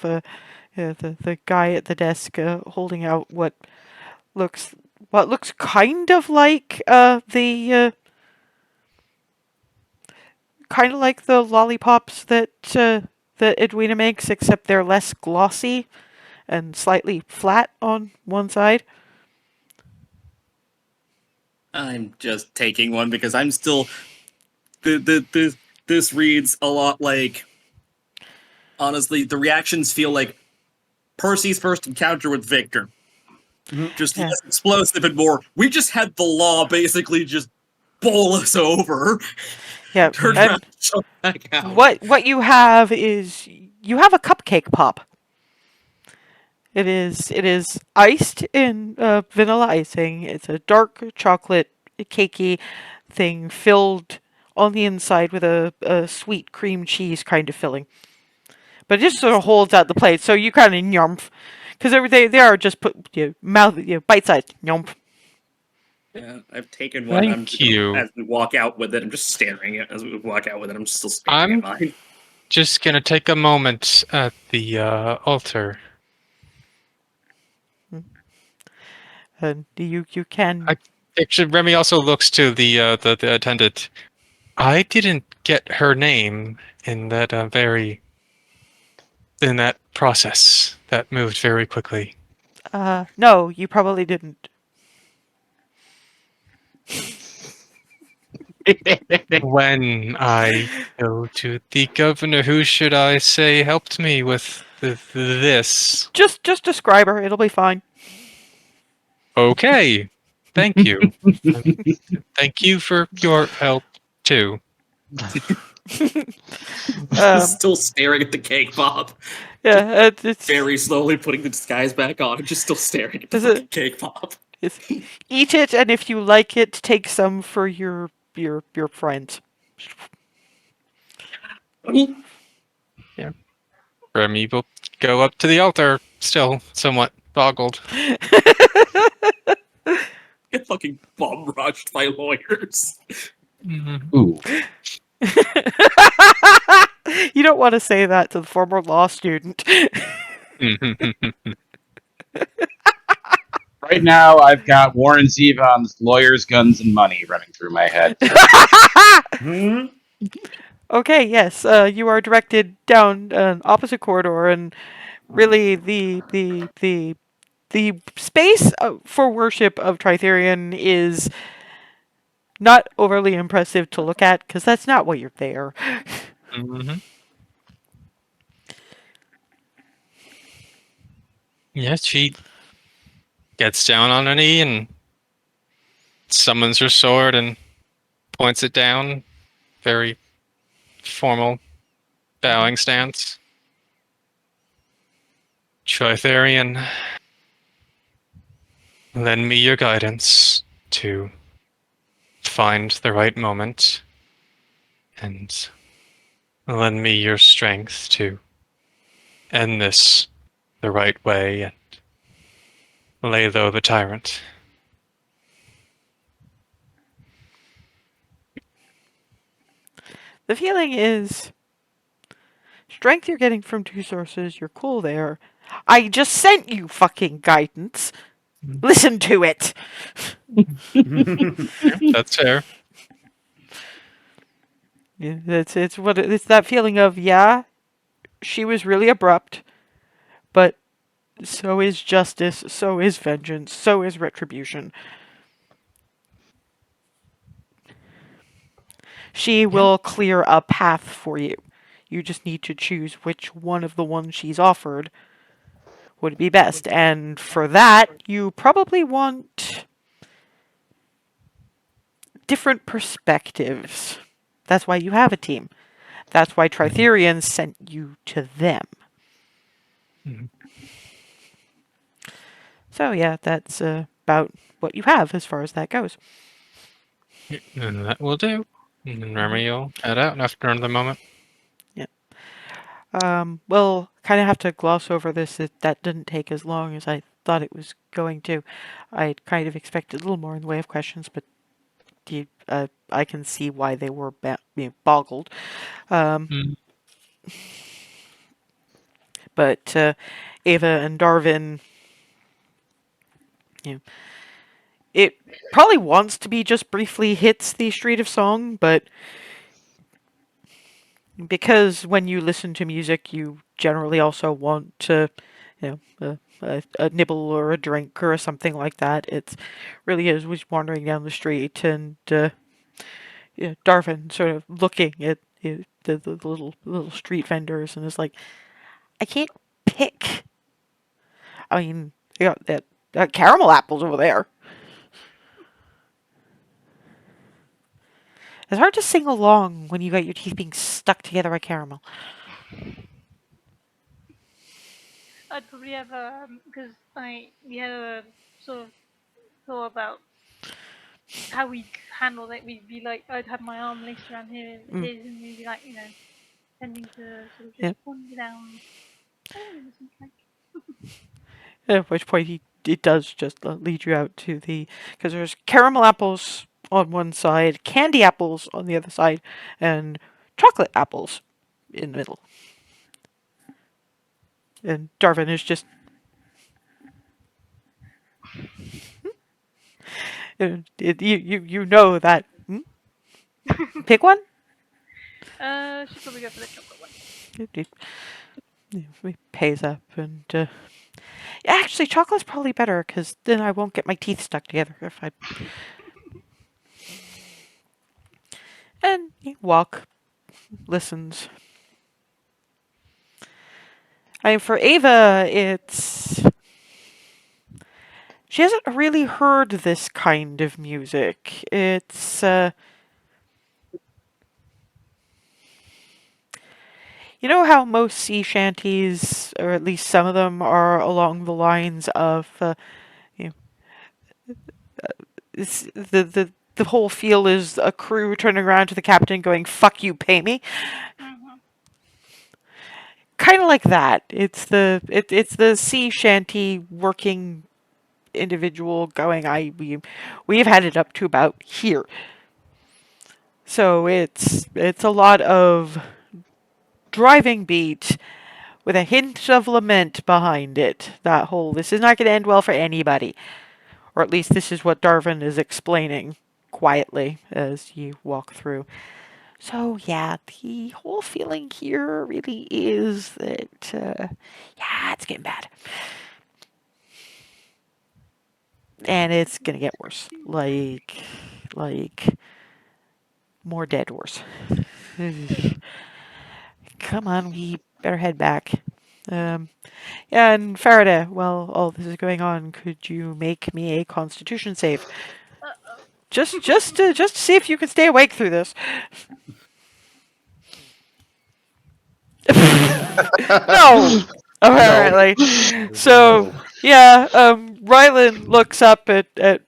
the guy at the desk holding out looks kind of like the kind of like the lollipops that Edwina makes, except they're less glossy and slightly flat on one side. I'm just taking one because I'm still. This reads a lot like. Honestly, the reactions feel like Percy's first encounter with Victor. Just Yeah. less explosive and more. We just had the law basically just bowl us over, Yeah, turn around, and and shut back out. what you have is you have a cupcake pop. It is iced in vanilla icing. It's a dark chocolate cakey thing filled on the inside with a sweet cream cheese kind of filling. But it just sort of holds out the plate, so you kind of nyumph. Because they are just put mouth bite sized nyumph. Yeah, I've taken one. Thank you. As we walk out with it, I'm just staring at. As we walk out with it, I'm still staring I'm at mine. just gonna take a moment at the altar. And you can. Actually, Remy also looks to the attendant. I didn't get her name in that in that process. That moved very quickly. No, you probably didn't. When I go to the governor, who should I say helped me with this? Just describe her. It'll be fine. Okay, thank you. Thank you for your help too. Still staring at the cake pop. Yeah, it's Very slowly putting the disguise back on and just still staring at the Is it- fucking cake pop. it's eat it, and if you like it, take some for your friends. Remy will go up to the altar, still somewhat boggled. Get fucking bum rushed by lawyers. Ooh. You don't want to say that to the former law student. Right now, I've got Warren Zevon's Lawyers, Guns, and Money running through my head. Okay, yes, you are directed down an opposite corridor, and really the space for worship of Tritherion is not overly impressive to look at because that's not why you're there. Yeah, she gets down on her knee and summons her sword and points it down. Very formal bowing stance. Tritherion, lend me your guidance to find the right moment, and lend me your strength to end this the right way and lay low the tyrant. The feeling is strength you're getting from two sources. You're cool there. I just sent you fucking guidance. Listen to it. That's fair. Yeah, it's that feeling of she was really abrupt, but so is justice, so is vengeance, so is retribution. She will clear a path for you. You just need to choose which one of the ones she's offered would be best. And for that, you probably want different perspectives. That's why you have a team. That's why Tritherion sent you to them. So yeah, that's about what you have as far as that goes. And that will do. And then Remy will head out after another moment. We'll kind of have to gloss over this. That didn't take as long as I thought it was going to. I kind of expected a little more in the way of questions, but I can see why they were boggled. But Ava and Darwin, it probably wants to be just briefly hits the Street of Song, but because when you listen to music, you generally also want to, a nibble or a drink or something like that. It really is was wandering down the street and Darvin sort of looking at the little street vendors and is like, I can't pick. I mean, they got that caramel apples over there. It's hard to sing along when you got your teeth being stuck together by caramel. I'd probably have because we had a sort of thought about how we'd handle it. We'd be like, I'd have my arm laced around his, and we'd be like, tending to sort of just Yeah. wander down. Like, At which point it does just lead you out to because there's caramel apples on one side, candy apples on the other side, and chocolate apples in the middle. And Darvin is just. You know that. Pick one? should probably go for the chocolate one. He pays up and. Actually, chocolate's probably better because then I won't get my teeth stuck together if I. And he listens. I mean, for Ava, it's. She hasn't really heard this kind of music. It's. You know how most sea shanties, or at least some of them, are along the lines of, the whole feel is a crew turning around to the captain going, "Fuck you, pay me." Kind of like that. It's the sea shanty working individual going, we've had it up to about here. So it's a lot of driving beat with a hint of lament behind it. That whole, this is not going to end well for anybody. Or at least this is what Darvin is explaining quietly as you walk through. So yeah, the whole feeling here really is that, it's getting bad. And it's going to get worse. Like, more dead horse. Come on, we better head back. And Faraday, while all this is going on, could you make me a Constitution save? Just to see if you can stay awake through this. No, apparently. So yeah, Rylan looks up at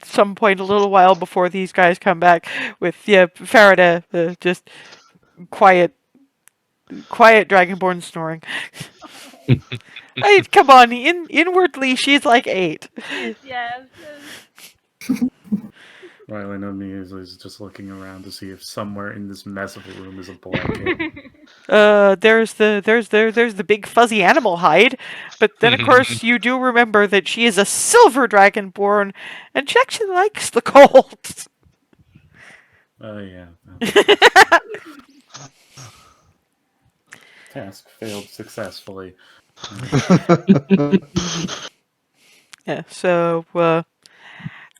some point a little while before these guys come back with Faraday just quiet dragonborn snoring. Hey, come on, inwardly she's like 8. Yeah. Rylan O'Neill is just looking around to see if somewhere in this mess of a room is a blanket. There's the big fuzzy animal hide, but then of course you do remember that she is a silver dragonborn, and she actually likes the cold. Oh yeah. Task failed successfully. Yeah. So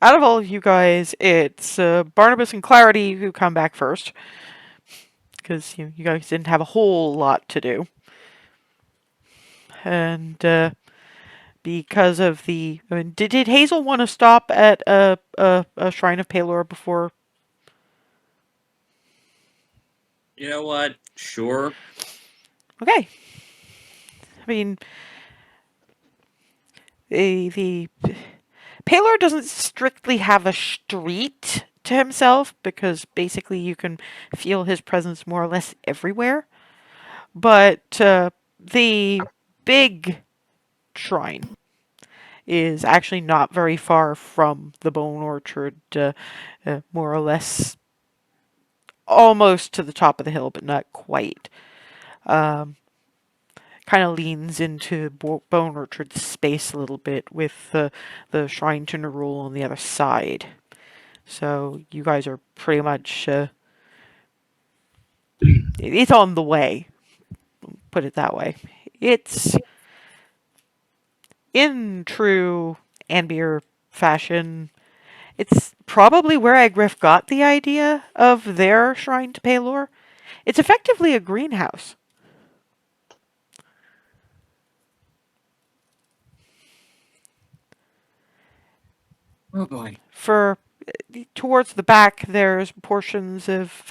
out of all of you guys, it's Barnabas and Clarity who come back first. Because you guys didn't have a whole lot to do. And because of I mean, did Hazel want to stop at a Shrine of Palor before? You know what? Sure. Okay. I mean, the Palor doesn't strictly have a street to himself because basically you can feel his presence more or less everywhere. But the big shrine is actually not very far from the Bone Orchard, more or less almost to the top of the hill, but not quite. Kind of leans into Bone Orchard space a little bit with the Shrine to Nerul on the other side. So you guys are pretty much It's on the way. Put it that way. It's in true Anbir fashion. It's probably where Agrif got the idea of their shrine to Pelor. It's effectively a greenhouse. Oh boy. For towards the back, there's portions of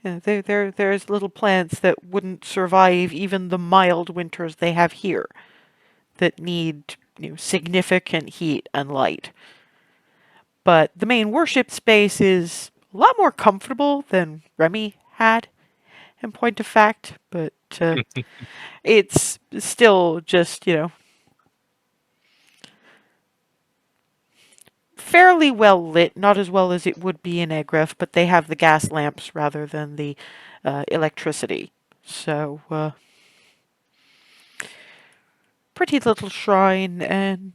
there's little plants that wouldn't survive even the mild winters they have here, that need significant heat and light. But the main worship space is a lot more comfortable than Remy had, in point of fact. But it's still just fairly well lit, not as well as it would be in Egref, but they have the gas lamps rather than the electricity. So, pretty little shrine, and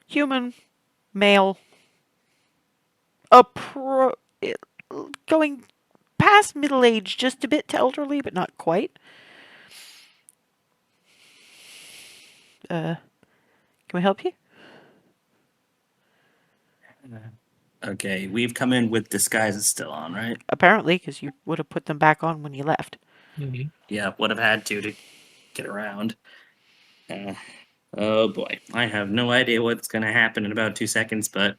human, male, going past middle age, just a bit elderly, but not quite. Can we help you? Okay, we've come in with disguises still on, right? Apparently, because you would have put them back on when you left. Yeah, would have had to get around. Oh boy, I have no idea what's going to happen in about 2 seconds, but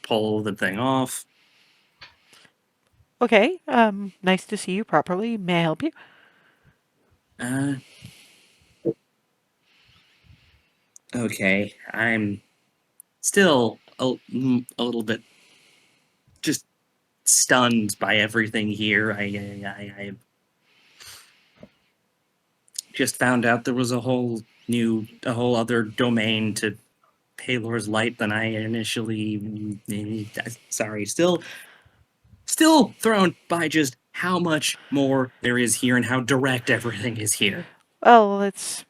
pull the thing off. Okay, nice to see you properly. May I help you? Okay, I'm still a little bit just stunned by everything here. I just found out there was a whole other domain to Palor's light than I initially. Sorry, still thrown by just how much more there is here and how direct everything is here. Well, it's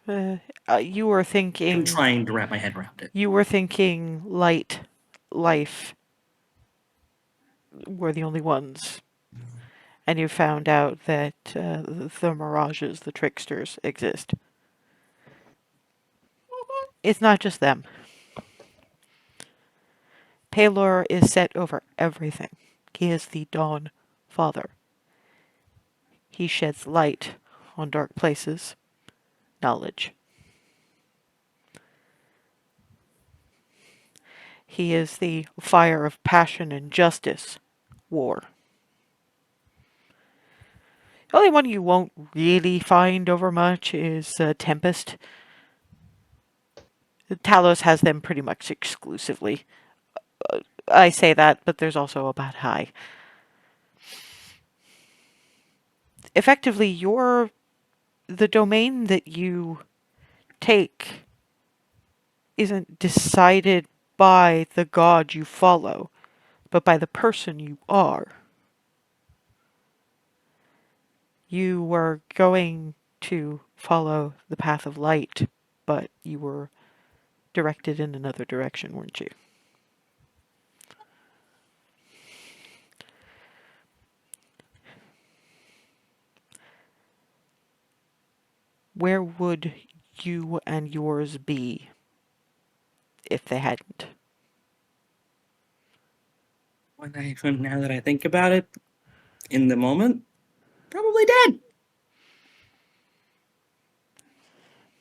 you were I'm thinking. trying to wrap my head around it. You were thinking light, life were the only ones, and you found out that the mirages, the tricksters, exist. It's not just them. Pelor is set over everything. He is the Dawn Father. He sheds light on dark places, knowledge. He is the fire of passion and justice, war. The only one you won't really find over much is Tempest. Talos has them pretty much exclusively. I say that, but there's also a bad high. Effectively, the domain that you take isn't decided by the god you follow, but by the person you are. You were going to follow the path of light, but you were directed in another direction, weren't you? Where would you and yours be if they hadn't? Now that I think about it, in the moment, probably dead.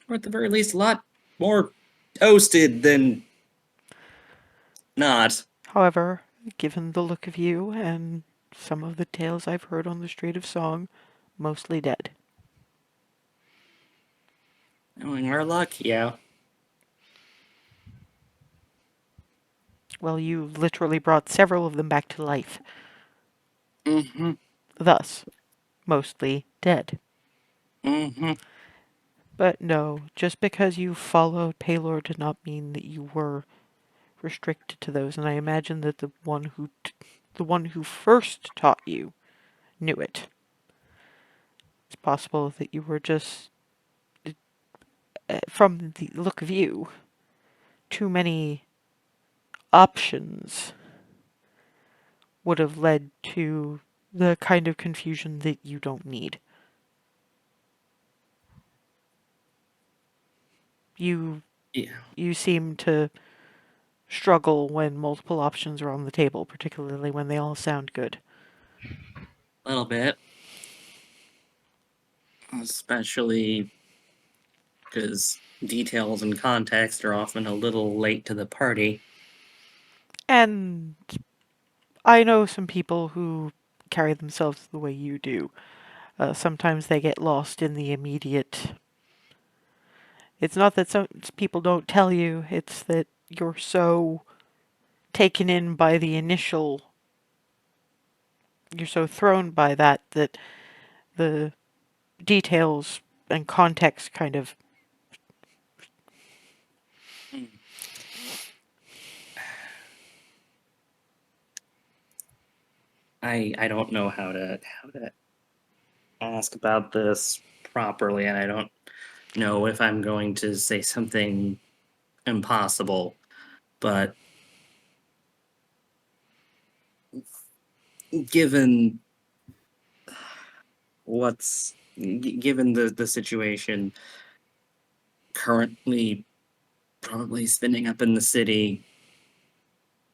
Or at the very least, a lot more toasted than not. However, given the look of you and some of the tales I've heard on the Strait of Song, mostly dead. Knowing our luck, yeah. Well, you literally brought several of them back to life. Mm-hmm. Thus, mostly dead. Mm-hmm. But no, just because you followed Pelor did not mean that you were restricted to those, and I imagine that the one who first taught you knew it. It's possible that you were just from the look of you, too many options would have led to the kind of confusion that you don't need. You Yeah. you seem to struggle when multiple options are on the table, particularly when they all sound good. A little bit. Especially because details and context are often a little late to the party. And I know some people who carry themselves the way you do. Sometimes they get lost in the immediate. It's not that some people don't tell you, it's that you're so taken in by the initial. You're so thrown by that that the details and context kind of. Hmm. I don't know how to ask about this properly, and I don't know if I'm going to say something impossible. But given given the situation currently probably spinning up in the city,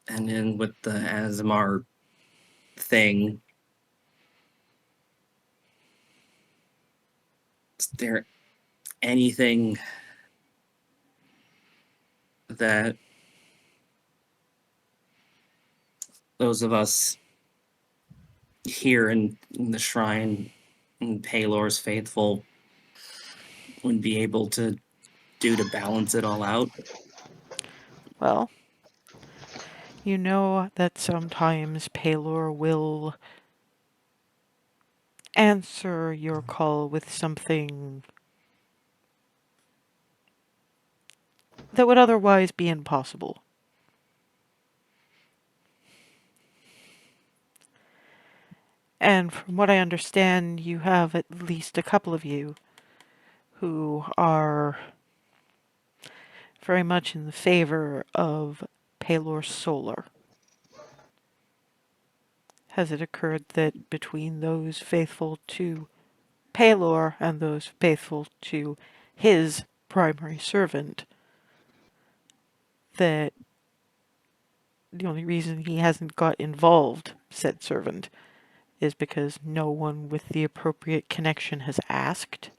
and then with the Aasimar thing, is there anything that those of us here in the shrine and Palor's faithful would be able to do to balance it all out? Well, you know that sometimes Palor will answer your call with something that would otherwise be impossible. And from what I understand, you have at least a couple of you who are very much in the favor of Palor Solar. Has it occurred that between those faithful to Palor and those faithful to his primary servant, that the only reason he hasn't got involved, said servant, is because no one with the appropriate connection has asked?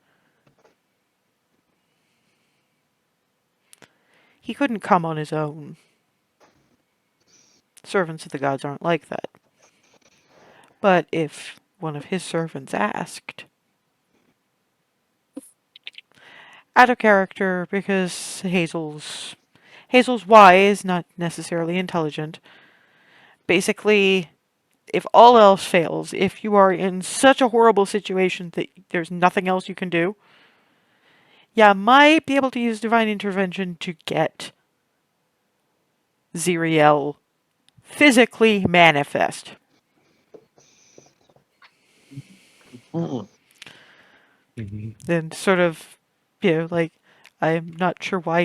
He couldn't come on his own. Servants of the gods aren't like that. But if one of his servants asked, out of character, because Hazel's wise, not necessarily intelligent. Basically, if all else fails, if you are in such a horrible situation that there's nothing else you can do, you might be able to use divine intervention to get Ziriel physically manifest. Mm. Then sort of, like, I'm not sure why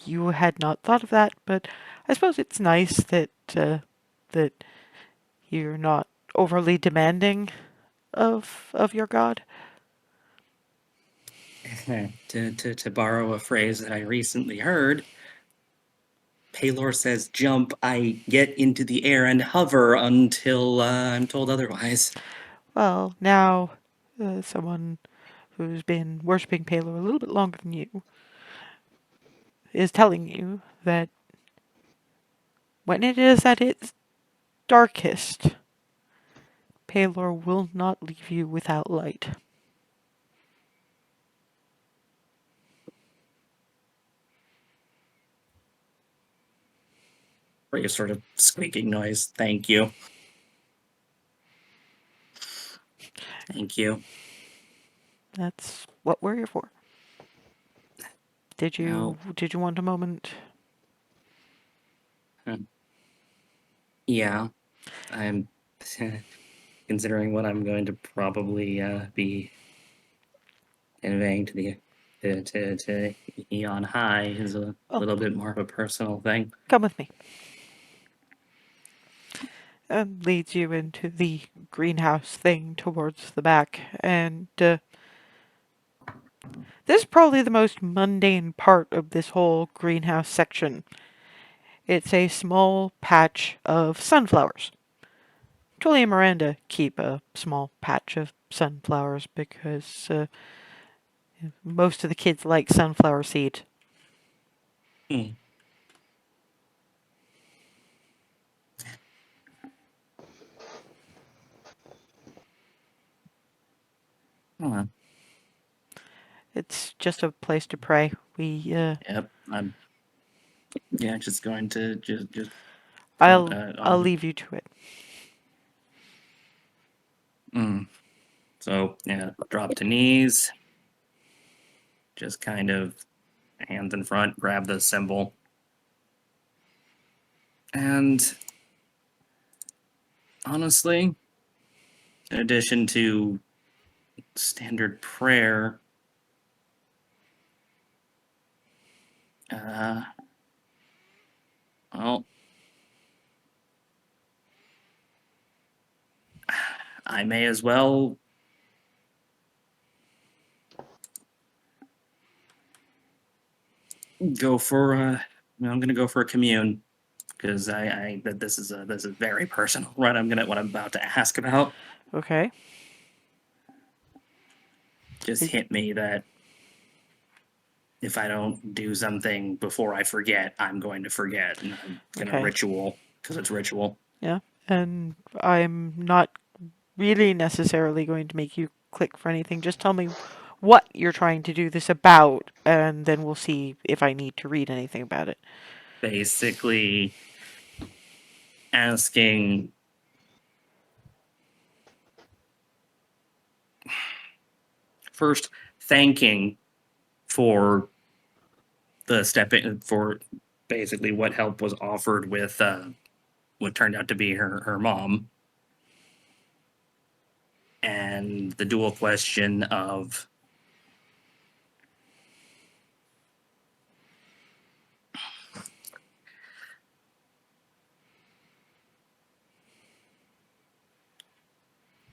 you had not thought of that, but I suppose it's nice that you're not overly demanding of your god. To borrow a phrase that I recently heard, Palor says jump, I get into the air and hover until I'm told otherwise. Well, now someone who's been worshipping Palor a little bit longer than you is telling you that when it is at its darkest, Palor will not leave you without light. Or a sort of squeaking noise. Thank you. Thank you. That's what we're here for. Did Now, you want a moment? yeah, I'm considering what I'm going to probably be conveying to the to Eon High is a little bit more of a personal thing. Come with me. And leads you into the greenhouse thing towards the back. And this is probably the most mundane part of this whole greenhouse section. It's a small patch of sunflowers. Julie and Miranda keep a small patch of sunflowers because most of the kids like sunflower seed. Hmm. Oh, It's just a place to pray. We yep. I'm just going to just I'll leave you to it. So yeah, drop to knees. Just kind of hands in front, grab the symbol. And honestly, in addition to standard prayer, well, I may as well go for I'm gonna go for a commune because I that this is very personal. What I'm about to ask about Okay. just hit me that if I don't do something before I forget, I'm going to forget, and I'm gonna Okay. ritual because it's ritual. Yeah. And I'm not really necessarily going to make you click for anything. Just tell me what you're trying to do this about, and then we'll see if I need to read anything about it. Basically, asking first, thanking for the step in, for basically what help was offered with what turned out to be her mom, and the dual question of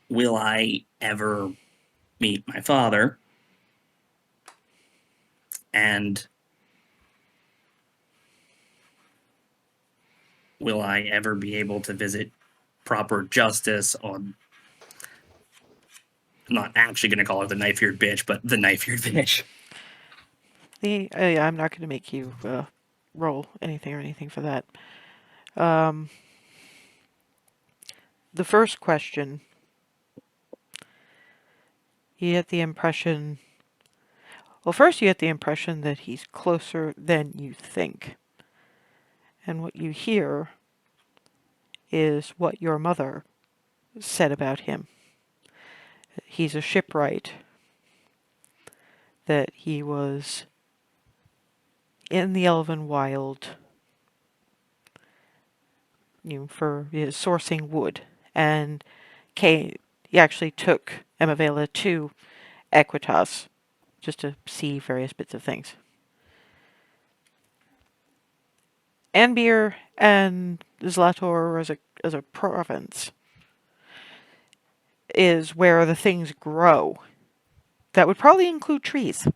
will I ever meet my father, and will I ever be able to visit proper justice on. I'm not actually going to call her the knife-eared bitch, but the knife-eared bitch. I'm not going to make you roll anything or anything for that. The first question, you get the impression. Well, first you get the impression that he's closer than you think. And what you hear is what your mother said about him. He's a shipwright. That he was in the Elven Wild, for his sourcing wood, and he actually took Emavela to Equitas just to see various bits of things. Anbir and Zlator as a province is where the things grow. That would probably include trees.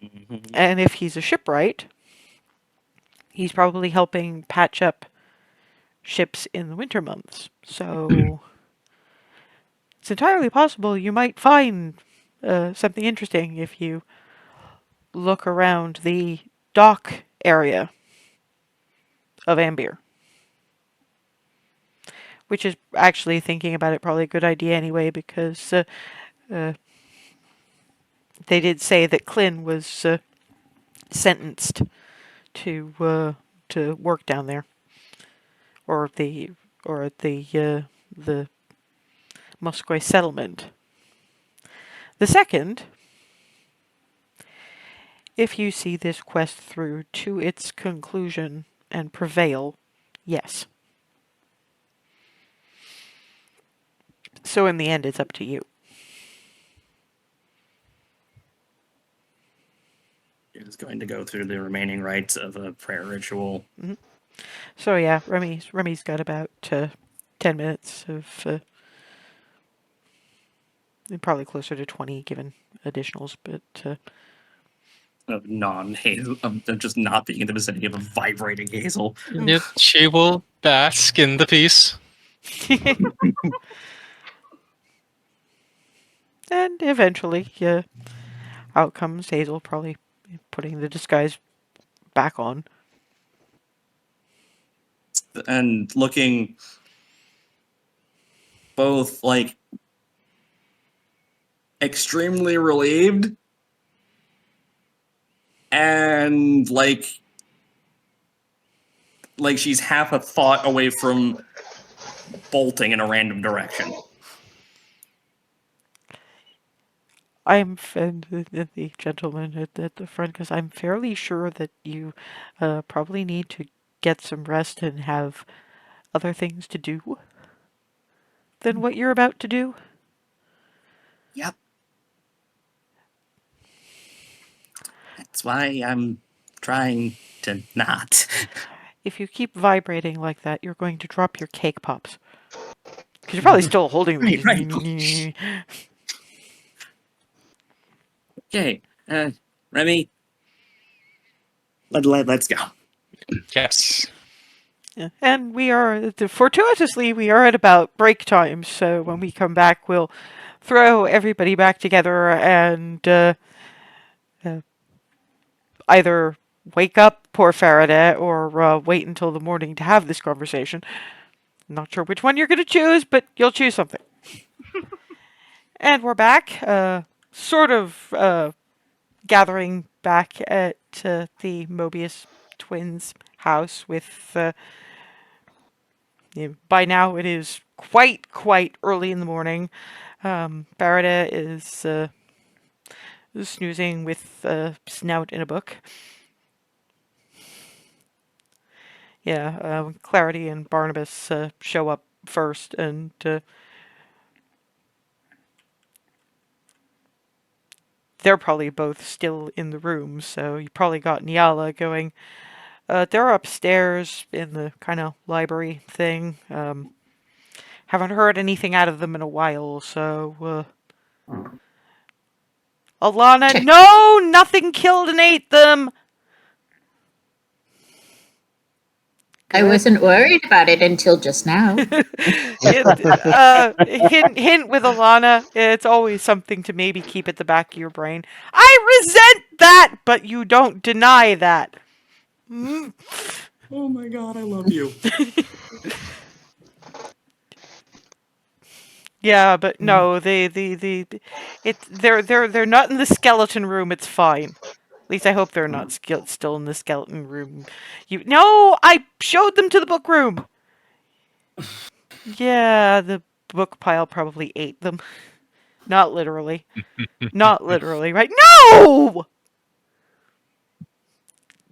Mm-hmm. And if he's a shipwright, he's probably helping patch up ships in the winter months. So it's entirely possible you might find something interesting if you look around the dock area of Ambir. Which is actually, thinking about it, probably a good idea anyway, because they did say that Klin was sentenced to work down there, or at the Musquoy settlement. The second, if you see this quest through to its conclusion and prevail, yes. So in the end, it's up to you. is going to go through the remaining rites of a prayer ritual. So yeah, Remy's got about 10 minutes of probably closer to 20 given additionals, but Of non-hazel, of just not being in the vicinity of a vibrating hazel. Yet she will bask in the peace. and eventually, out comes Hazel, probably putting the disguise back on. And looking both like extremely relieved and like she's half a thought away from bolting in a random direction. I'm the gentleman at the front because I'm fairly sure that you probably need to get some rest and have other things to do than what you're about to do. Yep. That's why I'm trying to not. If you keep vibrating like that, you're going to drop your cake pops. Because you're probably still holding them. Right. Okay, Remy, let's go. Yes. Yeah. And we are, fortuitously, we are at about break time. So when we come back, we'll throw everybody back together and either wake up poor Faraday or wait until the morning to have this conversation. Not sure which one you're going to choose, but you'll choose something. And we're back, sort of gathering back at the Mobius twins' house with, by now it is quite early in the morning. Faraday is snoozing with a snout in a book. Yeah, Clarity and Barnabas show up first, and they're probably both still in the room, so you probably got Niala going, they're upstairs in the kind of library thing. Haven't heard anything out of them in a while, so, Alana, Check. no! Nothing killed and ate them! I Good. wasn't worried about it until just now. Hint with Alana, it's always something to maybe keep at the back of your brain. I resent that, but you don't deny that. Oh my god, I love you. Yeah, but no, they're not in the skeleton room. It's fine. At least I hope they're not still in the skeleton room. No, I showed them to the book room. Yeah, the book pile probably ate them. Not literally. Not literally, right? No!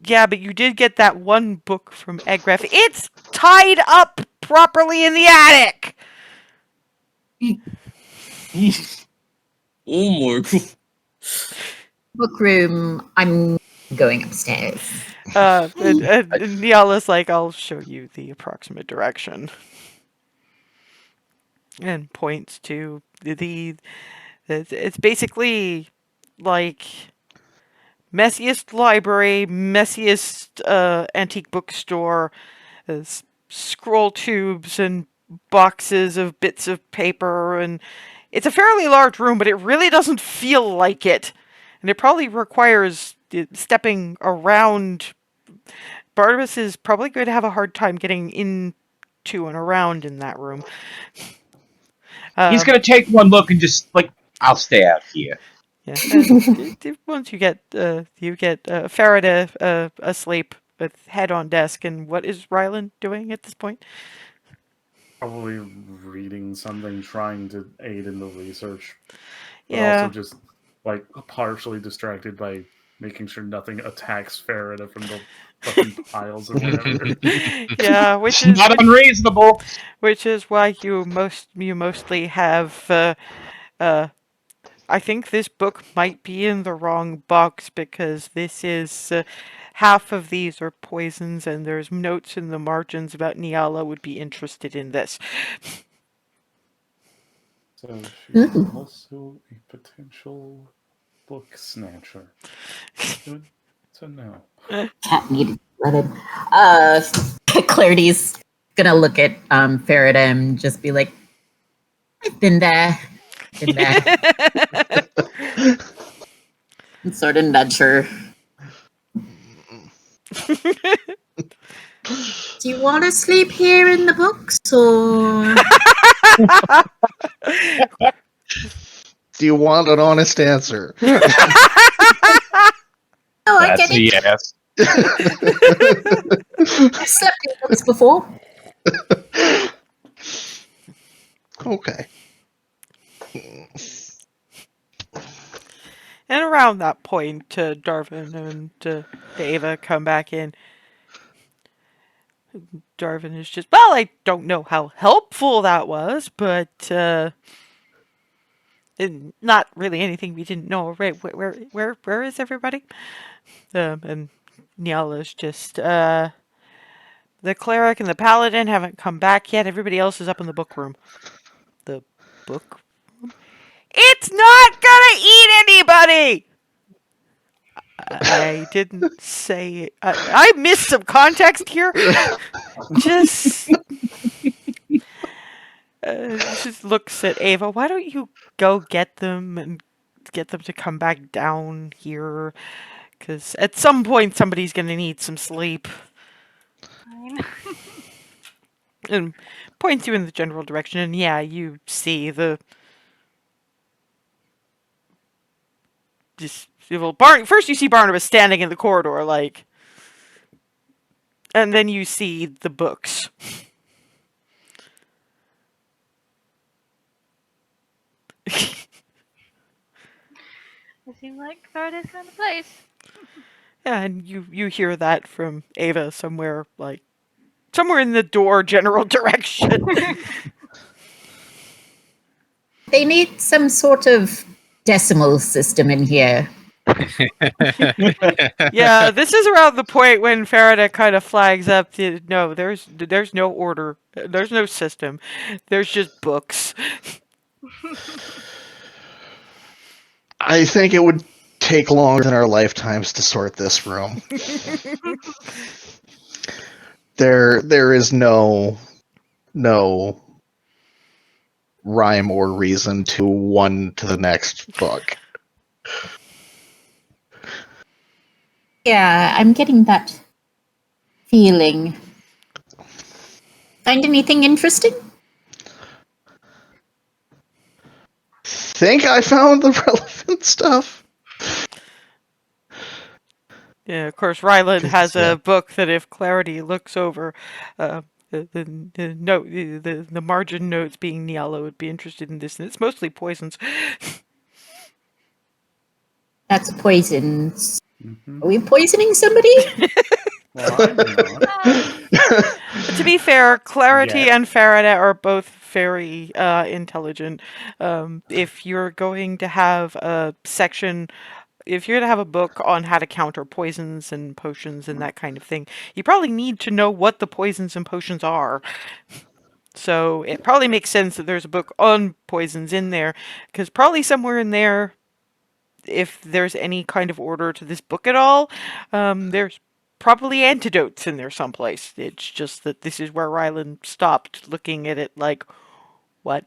Yeah, but you did get that one book from Egref. It's tied up properly in the attic! Oh my god. Book room, I'm going upstairs. And Niala's like, I'll show you the approximate direction. And points to it's basically like messiest library, messiest antique bookstore, scroll tubes and boxes of bits of paper, and it's a fairly large room, but it really doesn't feel like it. And it probably requires stepping around. Barnabas is probably going to have a hard time getting into and around in that room. He's gonna take one look and just I'll stay out here. Yeah. And once you get Faraday asleep with head on desk, and what is Rylan doing at this point? Probably reading something, trying to aid in the research. But Yeah. also just partially distracted by making sure nothing attacks Faraday from the fucking piles or whatever. Yeah, It's not unreasonable. which is why you mostly have I think this book might be in the wrong box because this is half of these are poisons, and there's notes in the margins about Niala would be interested in this. So she's Ooh. also a potential book snatcher. Good to know. Cat needed let Clarity's gonna look at Farida and just be like, I've been there. Been there. And sort of nudge her. Do you want to sleep here in the books or Do you want an honest answer? Oh, I That's get a it. yes. I've slept in books before. Okay. And around that point, Darvin and Ava come back in. Darvin is just, well, I don't know how helpful that was, but not really anything we didn't know. Right? Where is everybody? And Niala's just, the cleric and the paladin haven't come back yet. Everybody else is up in the book room. The book room? It's not gonna eat anybody! I didn't say. I missed some context here. Just, just looks at Ava. Why don't you go get them and get them to come back down here? Because at some point somebody's gonna need some sleep. Fine. And points you in the general direction. And yeah, you see the just well, first you see Barnabas standing in the corridor, like, and then you see the books. It seems like Faraday's kind of place. And you hear that from Ava somewhere, like, somewhere in the door general direction. They need some sort of decimal system in here. Yeah, this is around the point when Faraday kind of flags up. No, there's no order. There's no system. There's just books. I think it would take longer than our lifetimes to sort this room. There is no rhyme or reason to one to the next book. Yeah, I'm getting that feeling. Find anything interesting? Think I found the relevant stuff. Yeah, of course, Ryland has Yeah. a book that if Clarity looks over, the note, the margin notes being Niala would be interested in this, and it's mostly poisons. That's poison. Mm-hmm. Are we poisoning somebody? Well, I'm not. To be fair, Clarity Yeah. and Faraday are both very intelligent. If you're going to have a section, if you're going to have a book on how to counter poisons and potions and that kind of thing, you probably need to know what the poisons and potions are. So it probably makes sense that there's a book on poisons in there, because probably somewhere in there, if there's any kind of order to this book at all, there's probably antidotes in there someplace. It's just that this is where Ryland stopped looking at it like, what?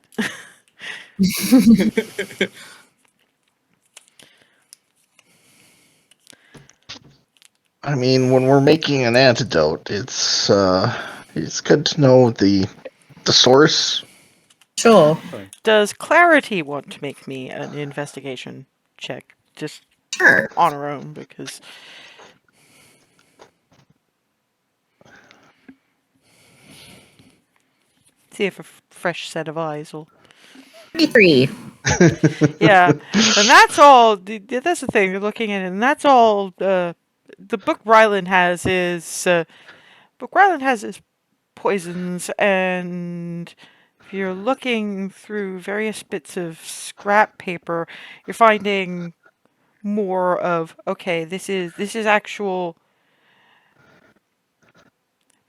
I mean, when we're making an antidote, it's good to know the source. Sure. Does Clarity want to make me an investigation check? Just Sure. on her own, because... See if a fresh set of eyes will... 33. Yeah, and that's all. That's the thing. You're looking at it, and that's all. The book Ryland has is poisons and if you're looking through various bits of scrap paper, you're finding more of, okay, this is actual.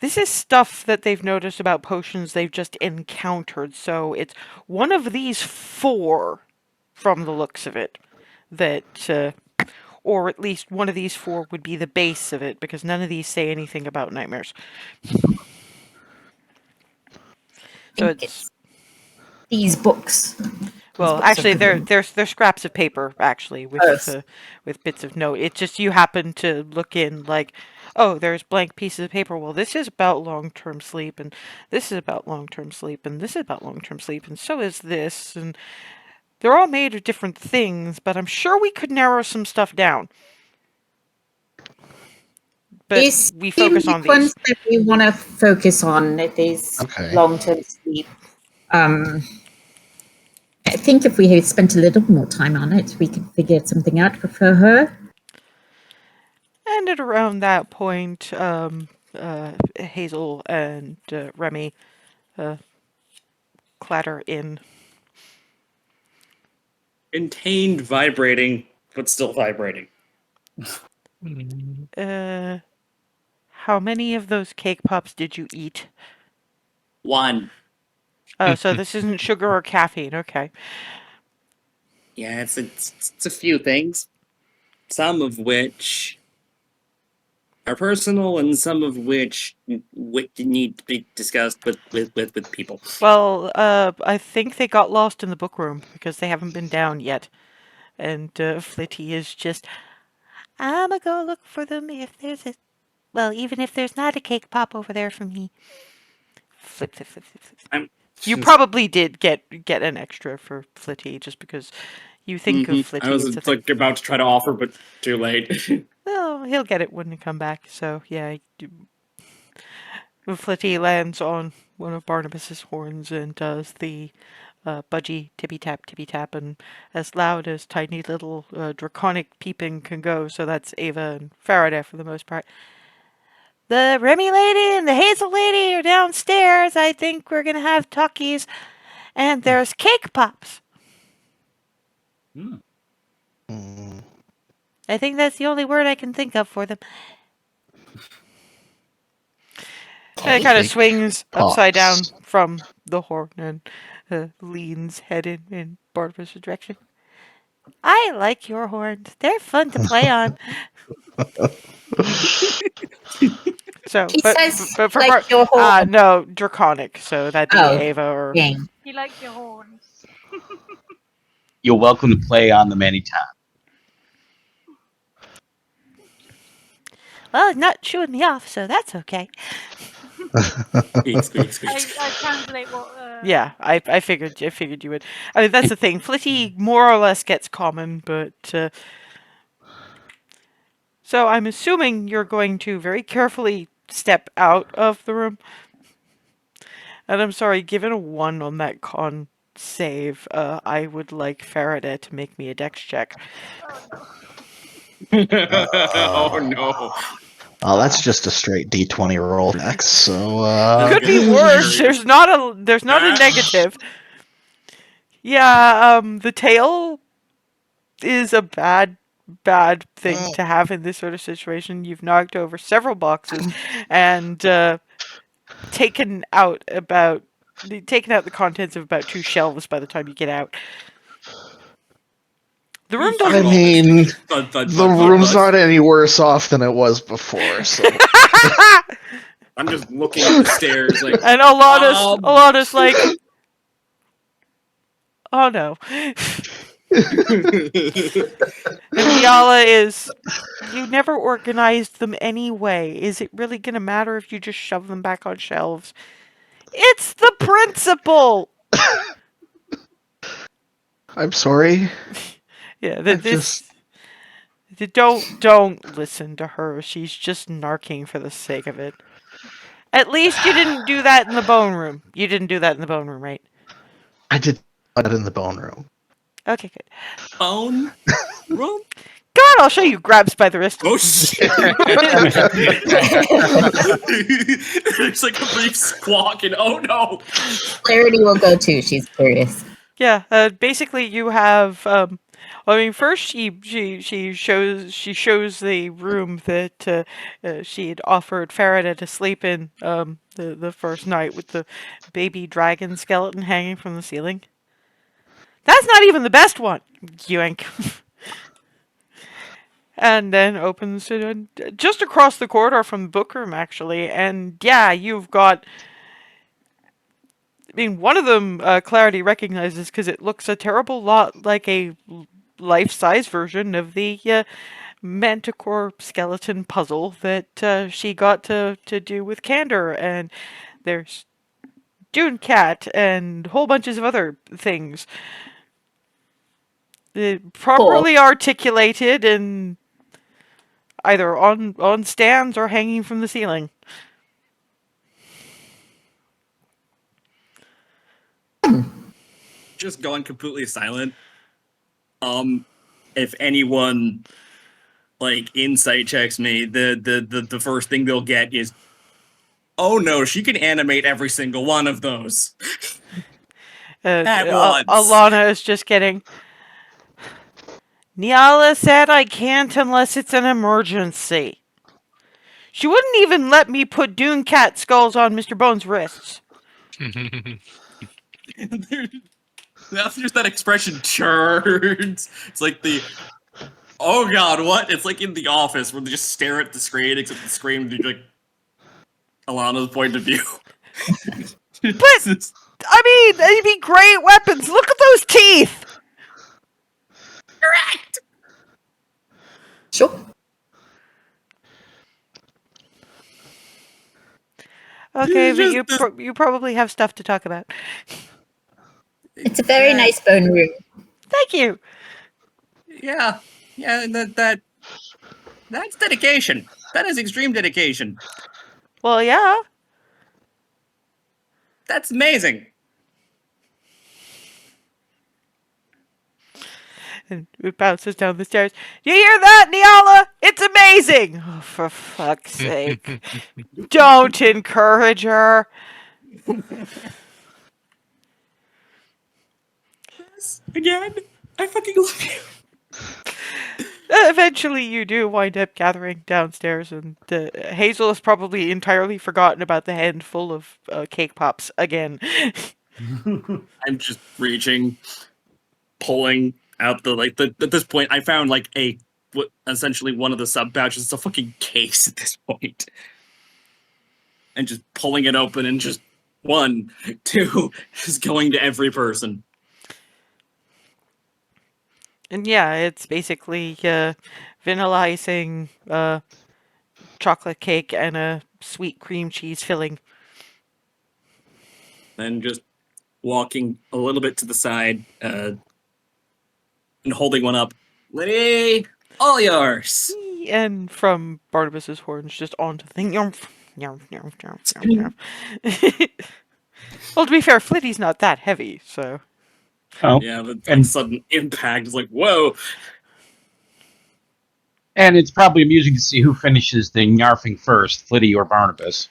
This is stuff that they've noticed about potions they've just encountered. So it's one of these four, from the looks of it, that, or at least one of these four would be the base of it, because none of these say anything about nightmares. I So think it's, it's these books. These well, books are actually, good. they're scraps of paper, actually, Yes. with bits of note. It's just you happen to look in like, oh, there's blank pieces of paper. Well, this is about long-term sleep, and this is about long-term sleep, and this is about long-term sleep, and so is this, and they're all made of different things. But I'm sure we could narrow some stuff down. But These we seem focus on like these. ones that we want to focus on. It is Okay. long-term sleep. I think if we had spent a little more time on it, we could figure something out for her. And at around that point, Hazel and Remy clatter in. Contained, vibrating, but still vibrating. How many of those cake pops did you eat? One. Oh, so this isn't sugar or caffeine. Okay. Yeah, it's a few things. Some of which are personal, and some of which need to be discussed with people. Well, I think they got lost in the book room because they haven't been down yet. And Flitty is just, I'ma go look for them if there's a, well, even if there's not a cake pop over there for me. Flip, flip, flip, flip, flip. I'm You probably did get an extra for Flitty just because you think of I Flitty. was It's a thing. like about to try to offer, but too late. Well, he'll get it when he come back. So yeah, Flitty lands on one of Barnabas's horns and does the budgie tippy tap, and as loud as tiny little draconic peeping can go. So that's Ava and Faraday for the most part. The Remy lady and the Hazel lady are downstairs. I think we're gonna have talkies, and there's cake pops. Mm. I think that's the only word I can think of for them. And it kind of Cake swings upside down pops. from the horn and leans head in Barnabas' direction. I like your horns. They're fun to play on. So, He says, but for like your horn. no, draconic. So that'd be Oh, Ava or. dang. He likes your horns. You're welcome to play on them anytime. Well, not chewing me off, so that's okay. Squeak, squeak, squeak. I translate what. Yeah, I figured you would. I mean, that's the thing. Flitty more or less gets common, but so I'm assuming you're going to very carefully step out of the room. And I'm sorry, given a 1 on that con save, I would like Faraday to make me a dex check. Oh no. Oh, that's just a straight D20 roll next. So Could be worse. There's not a negative. Yeah, the tail is a bad thing to have in this sort of situation. You've knocked over several boxes and taken out the contents of about 2 shelves by the time you get out. The room I doesn't. mean, Thud, thud, the thud, thud, room's thud. not any worse off than it was before. So I'm just looking at the stairs like. And Alana's like, oh no. And Fiala is, you never organized them anyway. Is it really going to matter if you just shove them back on shelves? It's the principle. I'm sorry. Yeah, just- don't listen to her. She's just narking for the sake of it. At least you didn't do that in the bone room. You didn't do that in the bone room, right? I did that in the bone room. Okay, good. Bone room? God, I'll show you. Grabs by the wrist. Oh shit! There's like a brief squawk, and oh no! Clarity will go too. She's curious. Yeah, basically you have. I mean, first she shows the room that she had offered Farida to sleep in the first night with the baby dragon skeleton hanging from the ceiling. That's not even the best one, yoink. And then opens it just across the corridor from the book room, actually. And yeah, you've got. I mean, one of them Clarity recognizes because it looks a terrible lot like a life-size version of the Manticore skeleton puzzle that she got to do with Candor. And there's Dune Cat and whole bunches of other things. Properly articulated and either on stands or hanging from the ceiling. Just going completely silent. If anyone like insight checks me, the first thing they'll get is, oh no, she can animate every single one of those. At once. Alana is just getting. Niala said I can't unless it's an emergency. She wouldn't even let me put Dune Cat skulls on Mr. Bones' wrists. That's just that expression churns. It's like the oh god, what? It's like in The Office where they just stare at the screen, except the screen is like Alana's point of view. But I mean, they'd be great weapons. Look at those teeth. Correct. Sure. Okay, It's but just you probably have stuff to talk about. It's a very nice bone room. Thank you. Yeah, that's dedication. That is extreme dedication. Well, yeah. That's amazing. And it bounces down the stairs. You hear that, Niala? It's amazing. Oh, for fuck's sake. Don't encourage her. Again, I fucking love you. Eventually, you do wind up gathering downstairs, and Hazel has probably entirely forgotten about the handful of cake pops again. I'm just reaching, pulling out at this point, I found like essentially one of the sub pouches. It's a fucking case at this point. And just pulling it open and just 1, 2, just going to every person. And yeah, it's basically vanilla icing, chocolate cake, and a sweet cream cheese filling. Then just walking a little bit to the side, and holding one up. Liddy, all yours. And from Barnabas's horns, just onto the thing. Yump, yump, yump, yump, yump, yump. Well, to be fair, Flitty's not that heavy, so. Oh, Yeah, but and sudden impact is like, whoa. and it's probably amusing to see who finishes the yarfing first, Flitty or Barnabas.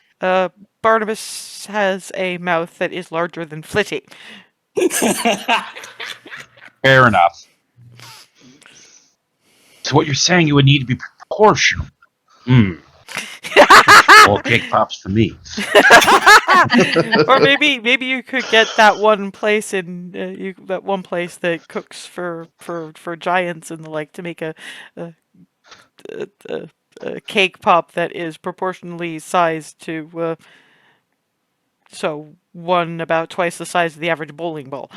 Barnabas has a mouth that is larger than Flitty. Fair enough. So what you're saying, you would need to be proportional. All cake pops for me. Or maybe you could get that one place that cooks for giants and the like to make a cake pop that is proportionally sized to so one about twice the size of the average bowling ball.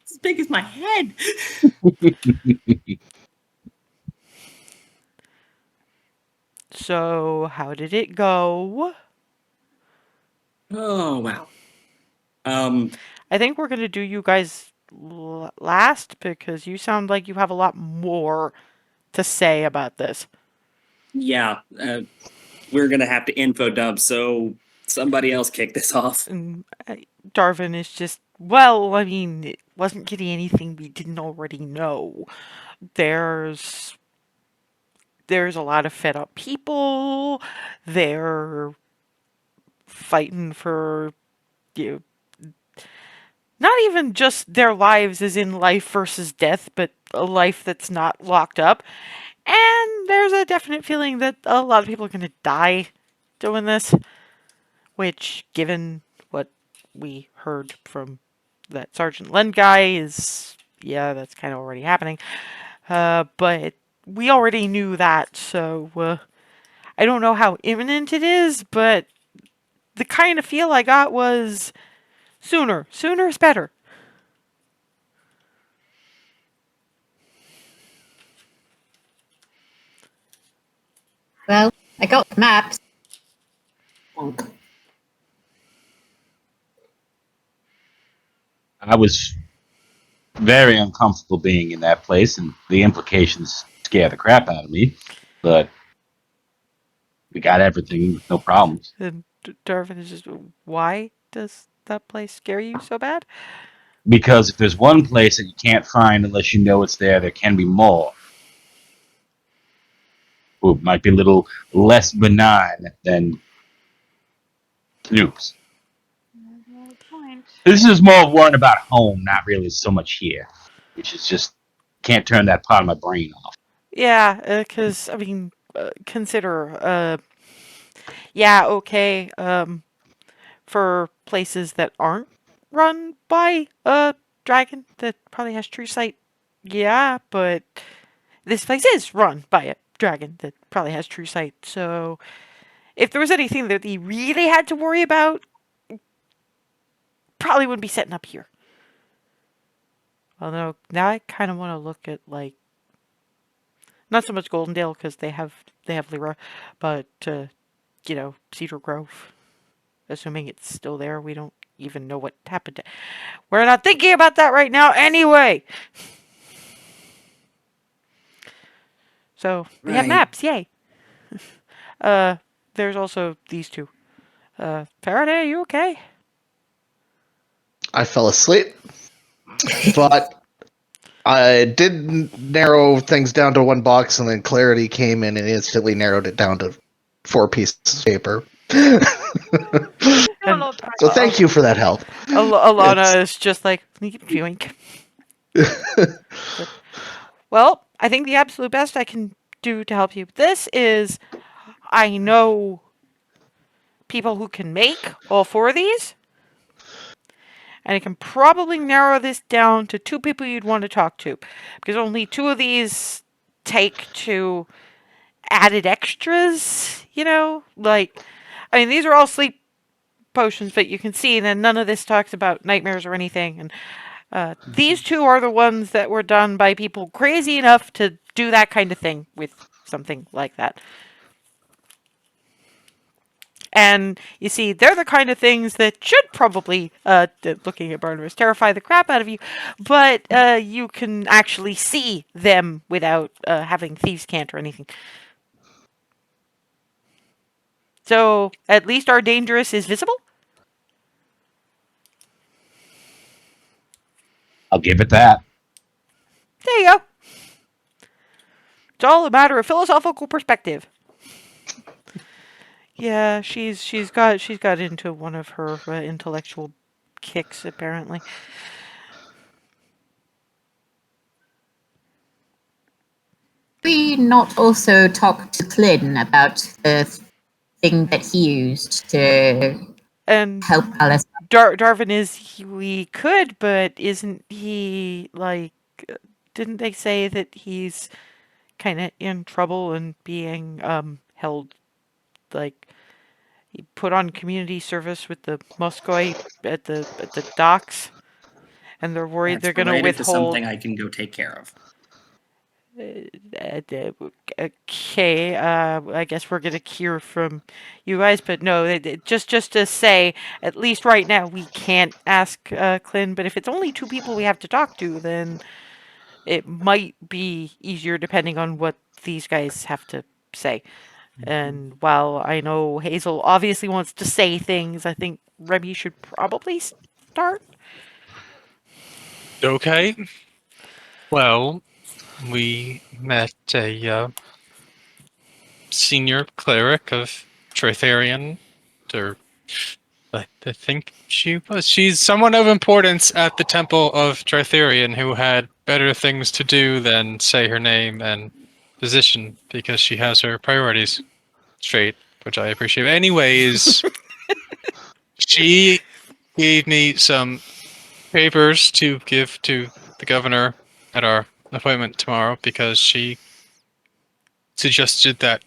It's as big as my head. So how did it go? Oh wow. I think we're gonna do you guys last because you sound like you have a lot more to say about this. Yeah, we're gonna have to info dump, so somebody else kick this off. And Darvin is just Well, I mean, it wasn't getting anything we didn't already know. There's there's a lot of fed up people. They're fighting for you not even just their lives as in life versus death, but a life that's not locked up. And there's a definite feeling that a lot of people are going to die doing this, which, given what we heard from that Sergeant Len guy, is yeah, that's kind of already happening. But we already knew that, so I don't know how imminent it is, but the kind of feel I got was sooner. Sooner is better. Well, I got maps. Bonk. I was very uncomfortable being in that place, and the implications scare the crap out of me. But we got everything with no problems. And Darvin is just, why does that place scare you so bad? Because if there's one place that you can't find unless you know it's there, there can be more. Who might be a little less benign than Snoops. No point. This is more one about home, not really so much here. Which is just can't turn that part of my brain off. Yeah, because, I mean, consider, yeah, okay, for places that aren't run by a dragon that probably has true sight, yeah, but this place is run by a dragon that probably has true sight, so if there was anything that he really had to worry about, probably wouldn't be setting up here. Although, now I kind of want to look at, like, not so much Goldendale, because they have Lyra, but, Cedar Grove. Assuming it's still there, we don't even know what happened to. We're not thinking about that right now anyway! So, we have Right. maps, yay! There's also these two. Faraday, are you okay? I fell asleep, but I did narrow things down to one box, and then Clarity came in and instantly narrowed it down to 4 pieces of paper. It's not a And lot of practice. So thank you for that help. Alana is just like, yoink. Well, I think the absolute best I can do to help you with this is I know people who can make all 4 of these, and I can probably narrow this down to 2 people you'd want to talk to, because only 2 of these take to added extras, like, I mean, these are all sleep potions, but you can see that none of this talks about nightmares or anything, and these 2 are the ones that were done by people crazy enough to do that kind of thing with something like that. And you see, they're the kind of things that should probably, looking at Barnabas, terrify the crap out of you, but you can actually see them without having thieves' cant or anything. So, at least our dangerous is visible? I'll give it that. There you go. It's all a matter of philosophical perspective. Yeah, she's got into one of her intellectual kicks apparently. We not also talk to Clint about the thing that he used to And help Alice. Darvin we could, but isn't he like? Didn't they say that he's kind of in trouble and being held like he put on community service with the Moskoi at the docks, and they're worried That's they're going to related to withhold. something I can go take care of. Okay, I guess we're gonna hear from you guys, but no, just to say, at least right now we can't ask Clint. But if it's only 2 people we have to talk to, then it might be easier depending on what these guys have to say. And while I know Hazel obviously wants to say things, I think Remy should probably start. Okay. Well, we met a senior cleric of Tritharian, or I think she was. She's someone of importance at the Temple of Tritharian who had better things to do than say her name and position because she has her priorities straight, which I appreciate. Anyways, she gave me some papers to give to the governor at our appointment tomorrow because she suggested that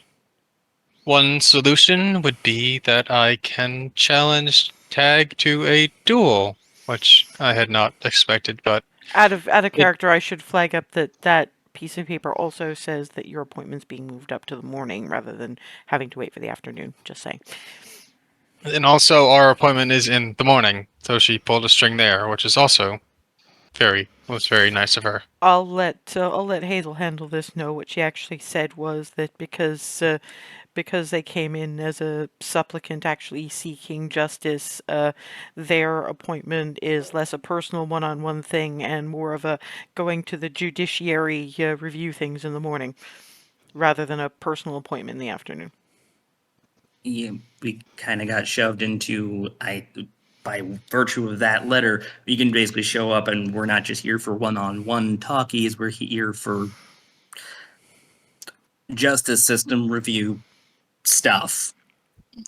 one solution would be that I can challenge Tag to a duel, which I had not expected, but Out of it, character, I should flag up that that piece of paper also says that your appointment's being moved up to the morning rather than having to wait for the afternoon. Just saying. and also our appointment is in the morning, so she pulled a string there, which is also was very nice of her. I'll let Hazel handle this. No, what she actually said was that because they came in as a supplicant actually seeking justice, their appointment is less a personal one-on-one thing and more of a going to the judiciary review things in the morning rather than a personal appointment in the afternoon. Yeah, we kind of got shoved into by virtue of that letter. You can basically show up, and we're not just here for one-on-one talkies. We're here for justice system review stuff.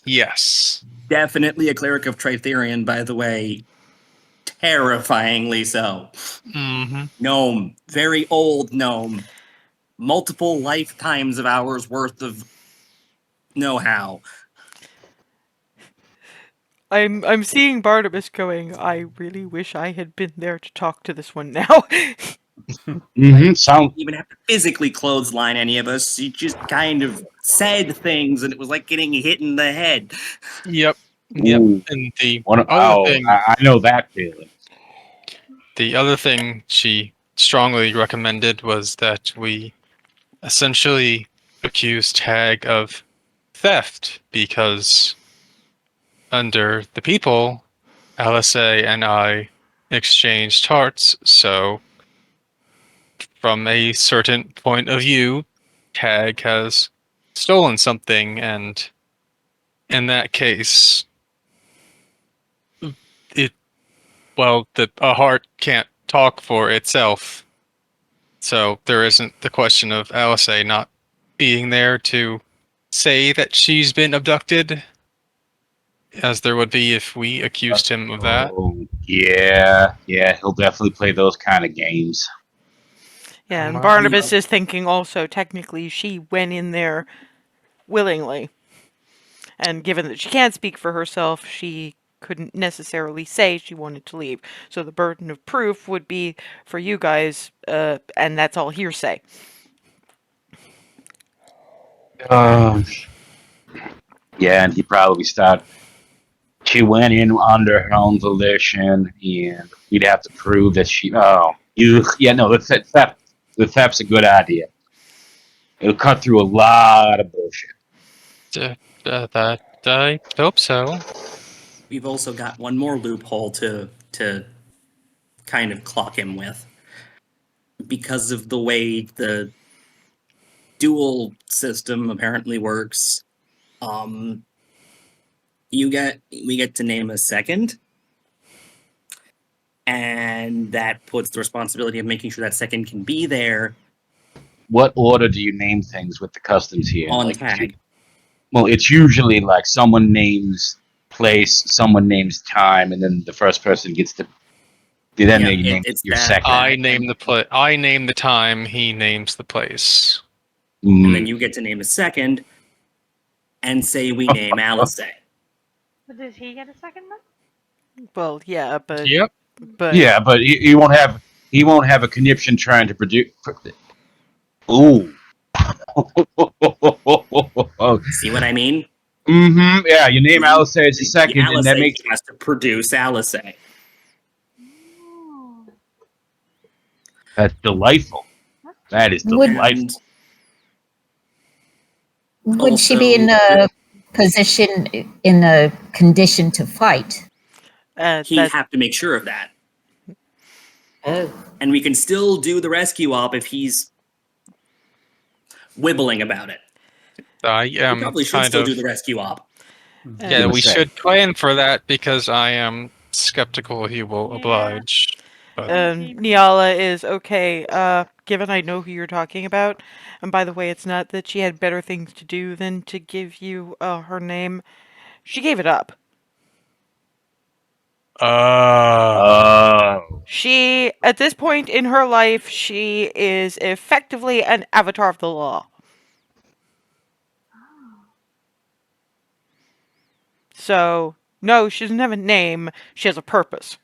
Yes. Definitely a cleric of Tritharian, by the way. Terrifyingly so. Mm-hmm. Gnome, very old gnome, multiple lifetimes of hours worth of know-how. I'm seeing Barnabas going, I really wish I had been there to talk to this one now. Sound Even have to physically clothesline any of us. He just kind of said things, and it was like getting hit in the head. Yep. Ooh. And the one. other Oh, thing, I know that feeling. the other thing she strongly recommended was that we essentially accuse Tag of theft because under the people, LSA and I exchanged hearts, so from a certain point of view, Tag has stolen something, and in that case, a heart can't talk for itself. So there isn't the question of LSA not being there to say that she's been abducted, as there would be if we accused him of that. Oh, yeah, he'll definitely play those kind of games. Yeah, and Well, Barnabas is thinking also technically she went in there willingly. And given that she can't speak for herself, she couldn't necessarily say she wanted to leave. So the burden of proof would be for you guys, and that's all hearsay. Yeah, and he probably start. She went in under her own volition, and we'd have to prove that she. Oh, no, the theft. The theft's a good idea. It'll cut through a lot of bullshit. That I hope so. We've also got one more loophole to kind of clock him with. Because of the way the dual system apparently works, we get to name a second, and that puts the responsibility of making sure that second can be there What order do you name things with the customs here? on Like, Tag. well, it's usually like someone names place, someone names time, and then the first person gets to. Then Yeah, they name it's your that, second. I name the I name the time. He names the place. and then you get to name a second, and say we name Alistair. But does he get a second then? Well, yeah, but Yep. Yeah, but he won't have a conniption trying to produce. Ooh. See what I mean? Yeah, your name Alistair is the second, and that Alistair makes has to produce Alistair. Oh, that's delightful. That is Would- delightful. Would she be in a position, in a condition to fight? He'd have to make sure of that. Oh. And we can still do the rescue op if he's wibbling about it. I We am probably should kind still of. do the rescue op. Yeah, And we say. should plan for that because I am skeptical he will Yeah. oblige. But Niala is okay, given I know who you're talking about. And by the way, it's not that she had better things to do than to give you her name. She gave it up. She, at this point in her life, she is effectively an avatar of the law. So, no, she doesn't have a name. She has a purpose.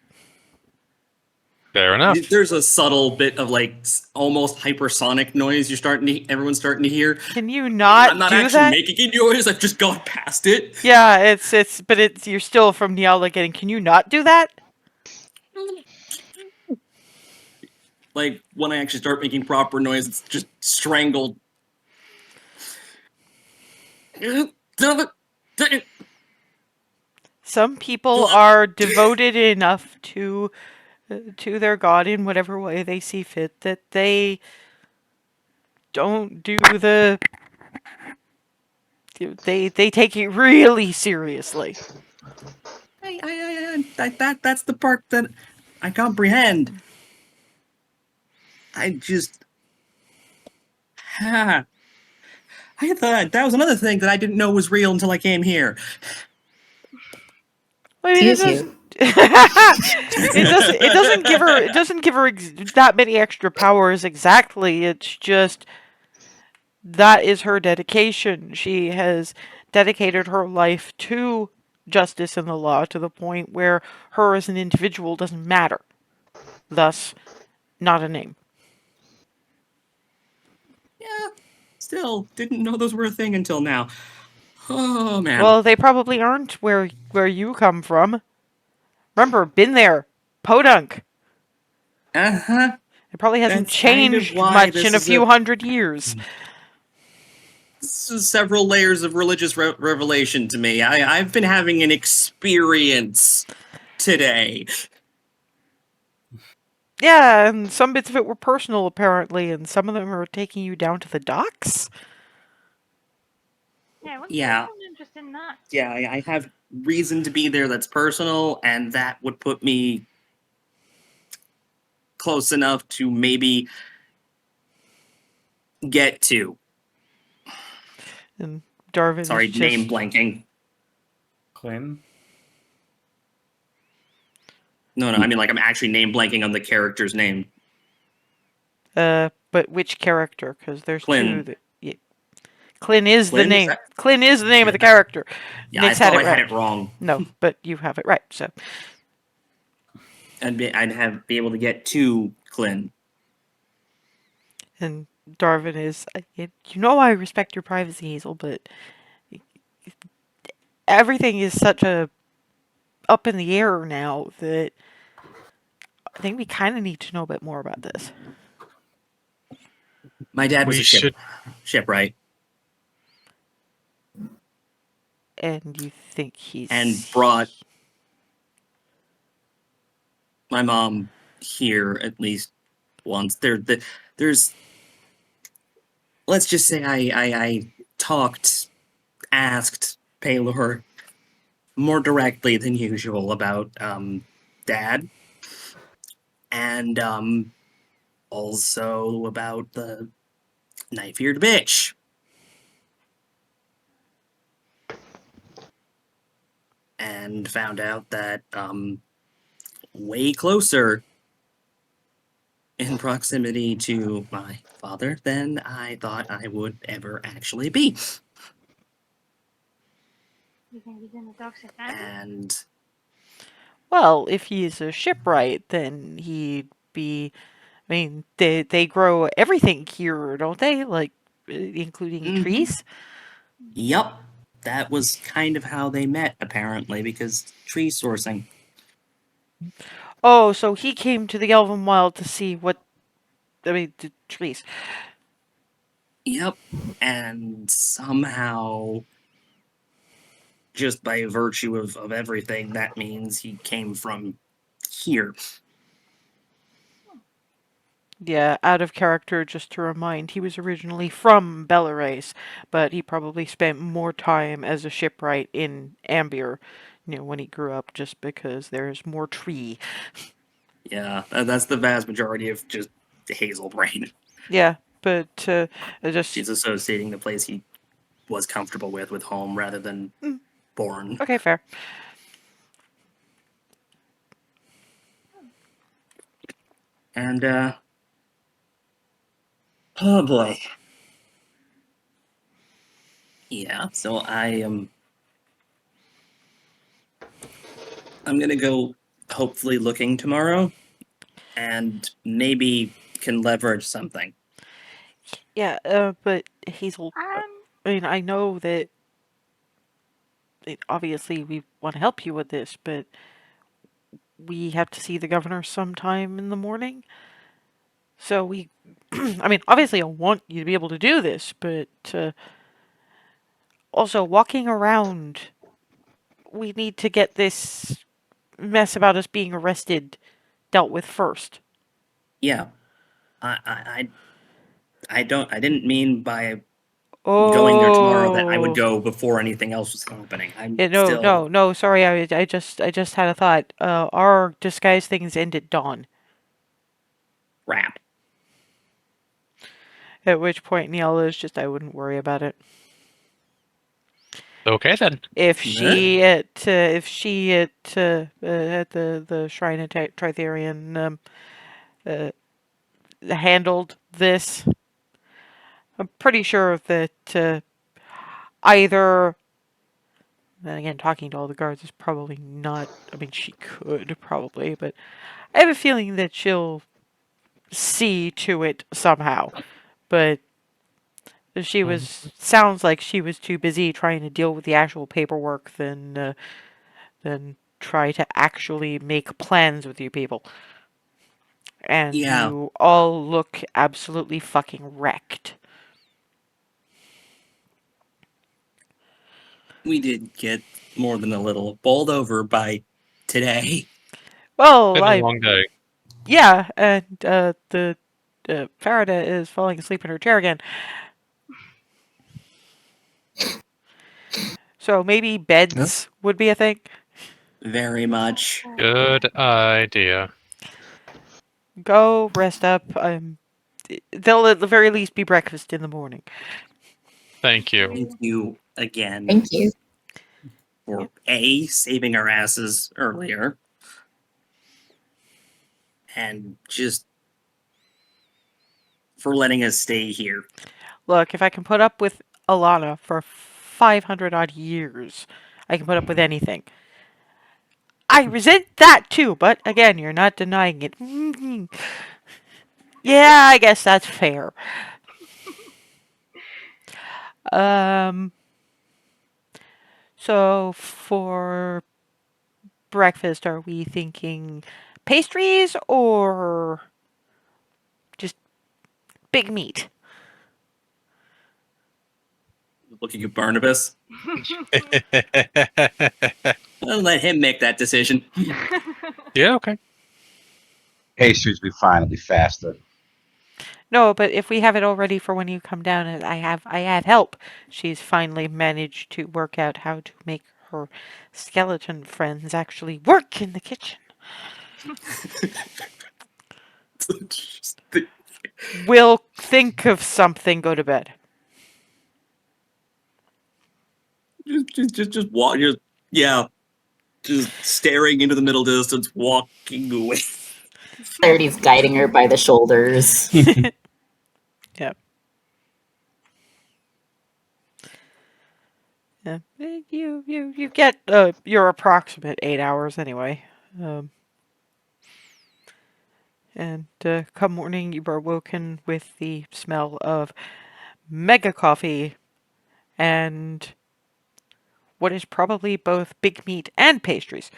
fair enough. There's a subtle bit of like almost hypersonic noise everyone's starting to hear. Can you not I'm not do actually that? making a noise. I've just gone past it. Yeah, but you're still from Niala getting, can you not do that? Like when I actually start making proper noise, it's just strangled. Some people are devoted enough to their god in whatever way they see fit that they don't do they take it really seriously. That's the part that I comprehend. I just I thought that was another thing that I didn't know was real until I came here. I mean, Excuse you. it doesn't give her that many extra powers exactly. It's just that is her dedication. She has dedicated her life to justice and the law to the point where her as an individual doesn't matter. Thus, not a name. Yeah, still didn't know those were a thing until now. Oh man. Well, they probably aren't where you come from. Remember, been there. Podunk. Uh-huh. It probably hasn't That's kind of changed why much this in a is few hundred years. This is several layers of religious revelation to me. I've been having an experience today. Yeah, and some bits of it were personal, apparently, and some of them are taking you down to the docks. Yeah, what's Yeah. some interest in that? Yeah, I have reason to be there that's personal, and that would put me close enough to maybe get to. And Darvin Sorry, is just... name blanking. Clint? No, I mean like I'm actually name blanking on the character's name. but which character? Because there's Clint. two that... Yeah. Clint is the Clint, is name. that- Clint is the name of the Yeah. character. Yeah, Nick's I thought had I it had right. it wrong. No, but you have it right, so... I'd be able to get to Clint. And Darvin is... You know I respect your privacy, Hazel, but... Everything is such a... up in the air now that... I think we kind of need to know a bit more about this. My dad was We a should. shipwright And you think he's... and brought my mom here at least once. There's let's just say I asked Paylor more directly than usual about Dad, and also about the knife-eared bitch. And found out that way closer in proximity to my father than I thought I would ever actually be. You think he's in the toxic habit? And Well, if he's a shipwright, then he'd be... I mean, they grow everything here, don't they? Like, including Mhm. trees? Yup, that was kind of how they met, apparently, because tree sourcing. Oh, so he came to the Elven Wild to see what... I mean, the trees. Yep, and somehow, just by virtue of everything, that means he came from here. Yeah, out of character, just to remind, he was originally from Belarus, but he probably spent more time as a shipwright in Ambier, when he grew up, just because there's more tree. Yeah, that's the vast majority of just Hazel brain. Yeah, but just She's associating the place he was comfortable with home rather than mm, born. okay, fair. And oh boy. Yeah, so I'm gonna go hopefully looking tomorrow and maybe can leverage something. Yeah, but Hazel, Um, I mean, I know that obviously we want to help you with this, but we have to see the governor sometime in the morning. So I mean, obviously I want you to be able to do this, but also walking around, we need to get this mess about us being arrested dealt with first. Yeah, I I I, I didn't mean by going there tomorrow that I would Oh, go before anything else was happening. I'm yeah, no, no, still no. Sorry, I just had a thought. Our disguise things end at dawn. crap. At which point Neil is just, I wouldn't worry about it. Okay then. If Sure. at the shrine at Tritherian uh, handled this, I'm pretty sure that either. Then again, talking to all the guards is probably not. I mean, she could probably, but I have a feeling that she'll see to it somehow. But she was sounds like she was too busy trying to deal with the actual paperwork than try to actually make plans with you people. And Yeah, you all look absolutely fucking wrecked. we did get more than a little bowled over by today. Well, Been a long day. yeah, and the Farida is falling asleep in her chair again. So maybe Huh? beds would be a thing. Very much. Good idea. Go rest up. They'll at the very least be breakfast in the morning. Thank you. Thank you again Thank you. for A, saving our asses earlier, and just for letting us stay here. Look, if I can put up with Alana for 500 odd years, I can put up with anything. I resent that too, but again, you're not denying it. Yeah, I guess that's fair. Um, so for breakfast, are we thinking pastries or just big meat? Looking at Barnabas, I'll let him make that decision. Yeah, okay. Pastries be fine. It'll be faster. No, but if we have it all ready for when you come down, and I have help. She's finally managed to work out how to make her skeleton friends actually work in the kitchen. just, We'll think of something. Go to bed. just walk. Just yeah, just staring into the middle distance, walking away. Clarity's guiding her by the shoulders. Yeah. Yeah. You get your approximate 8 hours anyway. Um, and come morning, you are woken with the smell of mega coffee and what is probably both big meat and pastries.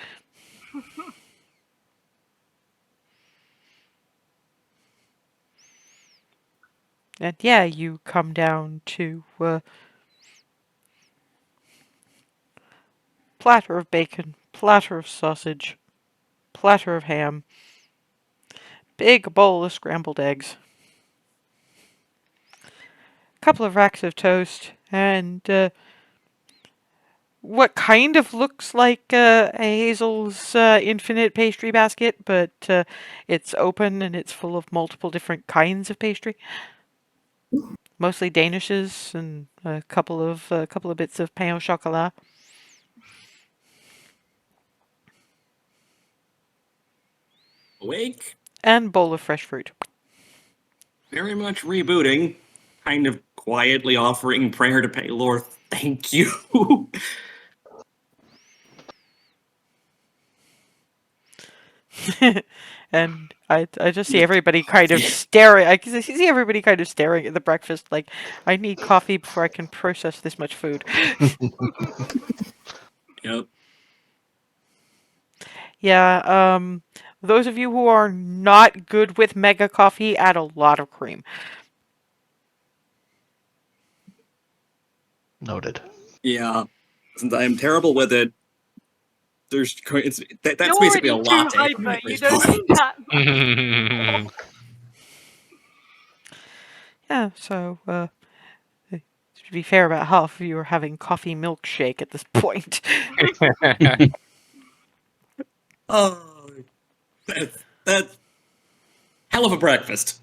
And yeah, you come down to platter of bacon, platter of sausage, platter of ham, big bowl of scrambled eggs, a couple of racks of toast, and what kind of looks like a Hazel's infinite pastry basket, but it's open and it's full of multiple different kinds of pastry. Mostly Danishes and a couple of bits of pain au chocolat. Awake, And bowl of fresh fruit. very much rebooting, kind of quietly offering prayer to Paylor. Thank you. And I just see everybody kind of staring. I can see everybody kind of staring at the breakfast like, I need coffee before I can process this much food. Yep. Yeah, those of you who are not good with mega coffee, add a lot of cream. Noted. Yeah. Since I am terrible with it, that's You're basically a already too latte. from hyper. at You this don't point. need that. Yeah, so to be fair, about half of you are having coffee milkshake at this point. Oh, that's hell of a breakfast.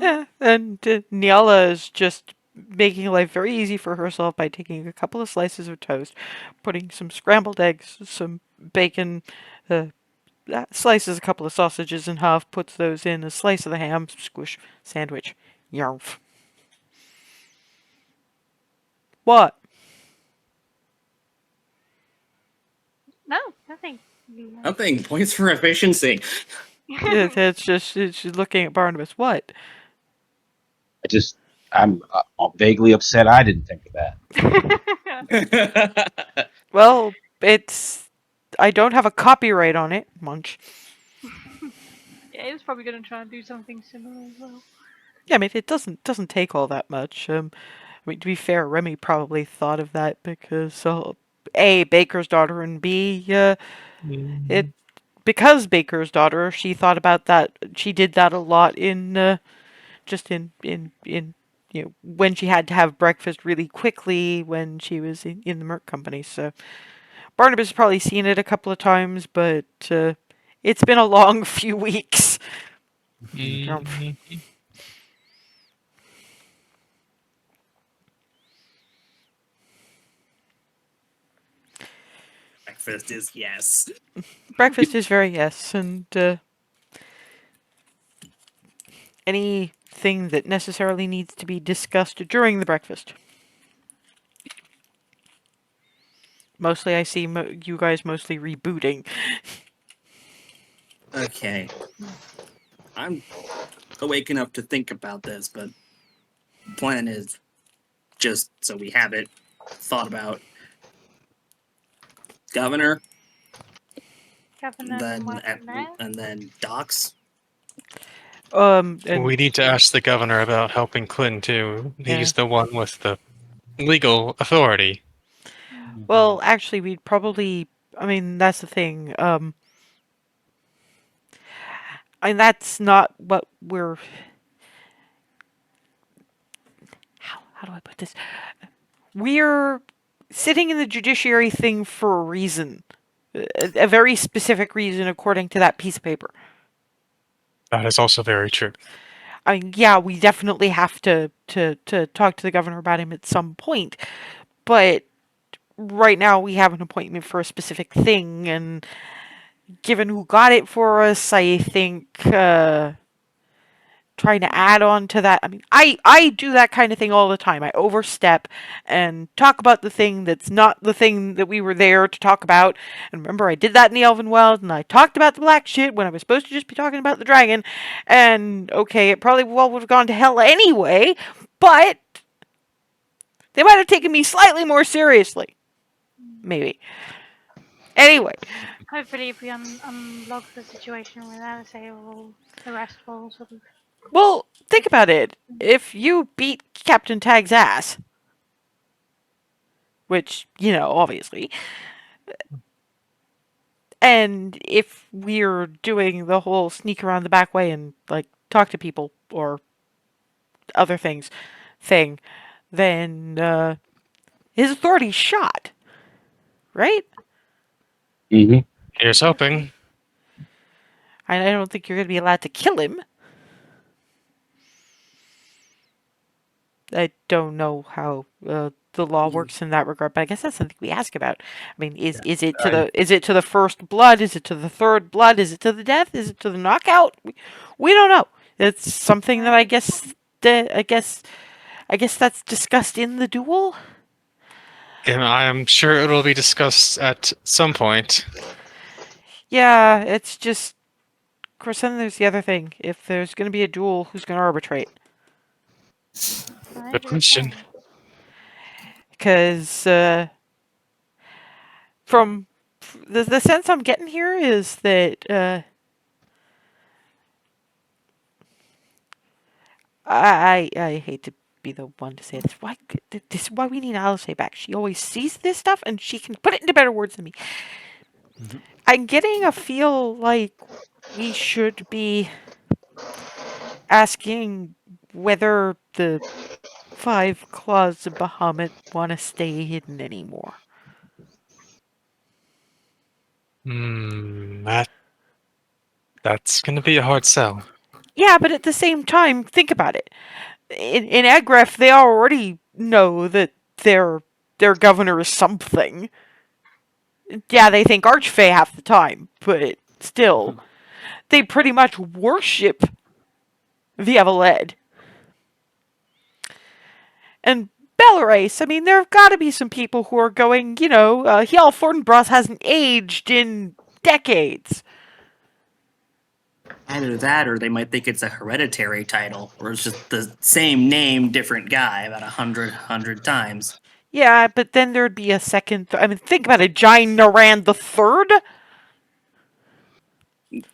Yeah, and Nyala is just making life very easy for herself by taking a couple of slices of toast, putting some scrambled eggs, some bacon, uh, slices a couple of sausages in half, puts those in a slice of the ham, squish, sandwich. Yarmf. What? No, nothing. Nothing. Points for efficiency. It's she's looking at Barnabas. What? I'm vaguely upset I didn't think of that. Well, it's. I don't have a copyright on it, Munch. Yeah, it's probably going to try and do something similar as well. Yeah, I mean, it doesn't take all that much. I mean, to be fair, Remy probably thought of that because A, Baker's daughter, and B, it because Baker's daughter, she thought about that. She did that a lot in just in when she had to have breakfast really quickly when she was in the Merc company. So Barnabas has probably seen it a couple of times, but it's been a long few weeks. Breakfast is yes. Breakfast is very yes, and anything that necessarily needs to be discussed during the breakfast. Mostly, I see you guys mostly rebooting. Okay. I'm awake enough to think about this, but plan is just so we have it thought about. Governor, Governor then now. and then Docs. And We need to ask the governor about helping Clinton too. Yeah. He's the one with the legal authority. well, actually, we'd probably. I mean, that's the thing. And that's not what we're. How do I put this? We're sitting in the judiciary thing for a reason, a very specific reason, according to that piece of paper. That is also very true. I mean, yeah, we definitely have to talk to the governor about him at some point, but right now we have an appointment for a specific thing, and given who got it for us, I think trying to add on to that. I mean, I do that kind of thing all the time. I overstep and talk about the thing that's not the thing that we were there to talk about. And remember, I did that in the Elven World, and I talked about the black shit when I was supposed to just be talking about the dragon. And okay, it probably would have gone to hell anyway, but they might have taken me slightly more seriously. Maybe. Anyway. Hopefully, if we unlock the situation with Alice, the rest will sort of. Well, think about it. If you beat Captain Tag's ass, which, obviously, And if we're doing the whole sneak around the back way and like talk to people or other things thing, then his authority's shot, right? Mm-hmm. Here's hoping. I don't think you're going to be allowed to kill him. I don't know how the law works in that regard, but I guess that's something we ask about. I mean, is it to the first blood? Is it to the third blood? Is it to the death? Is it to the knockout? We don't know. It's something that I guess that's discussed in the duel. And I am sure it will be discussed at some point. Yeah, it's just, of course, then there's the other thing. If there's going to be a duel, who's going to arbitrate? Good question. Because from the sense I'm getting here is that I hate to be the one to say this. This is why we need Alice back. She always sees this stuff and she can put it into better words than me. Mhm. I'm getting a feel like we should be asking whether the 5 claws of Bahamut want to stay hidden anymore. That's gonna be a hard sell. Yeah, but at the same time, think about it. In Agref, they already know that their governor is something. Yeah, they think Archfey half the time, but still, they pretty much worship the Eveled. And Belarus, I mean, there have got to be some people who are going, Hjal Fortinbras hasn't aged in decades. Either that, or they might think it's a hereditary title, or it's just the same name, different guy, about 100 times. Yeah, but then there'd be a second. I mean, think about it. Jain Naran the Third.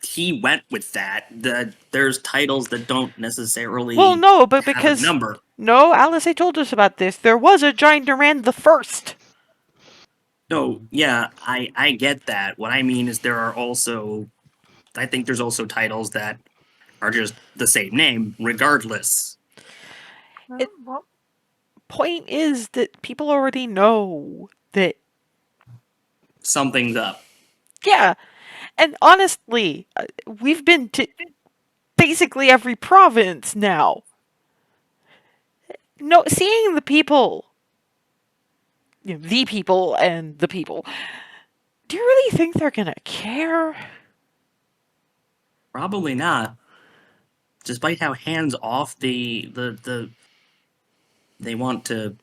He went with that. There's titles that don't necessarily Well, no, but have because a number. no, Alice told us about this. There was a Jain Naran the First. No, yeah, I get that. What I mean is I think there's also titles that are just the same name, regardless. What? Point is that people already know that. Something's up. Yeah, and honestly, we've been to basically every province now. No, seeing the people, the people and the people. Do you really think they're gonna care? Probably not. Despite how hands off they want to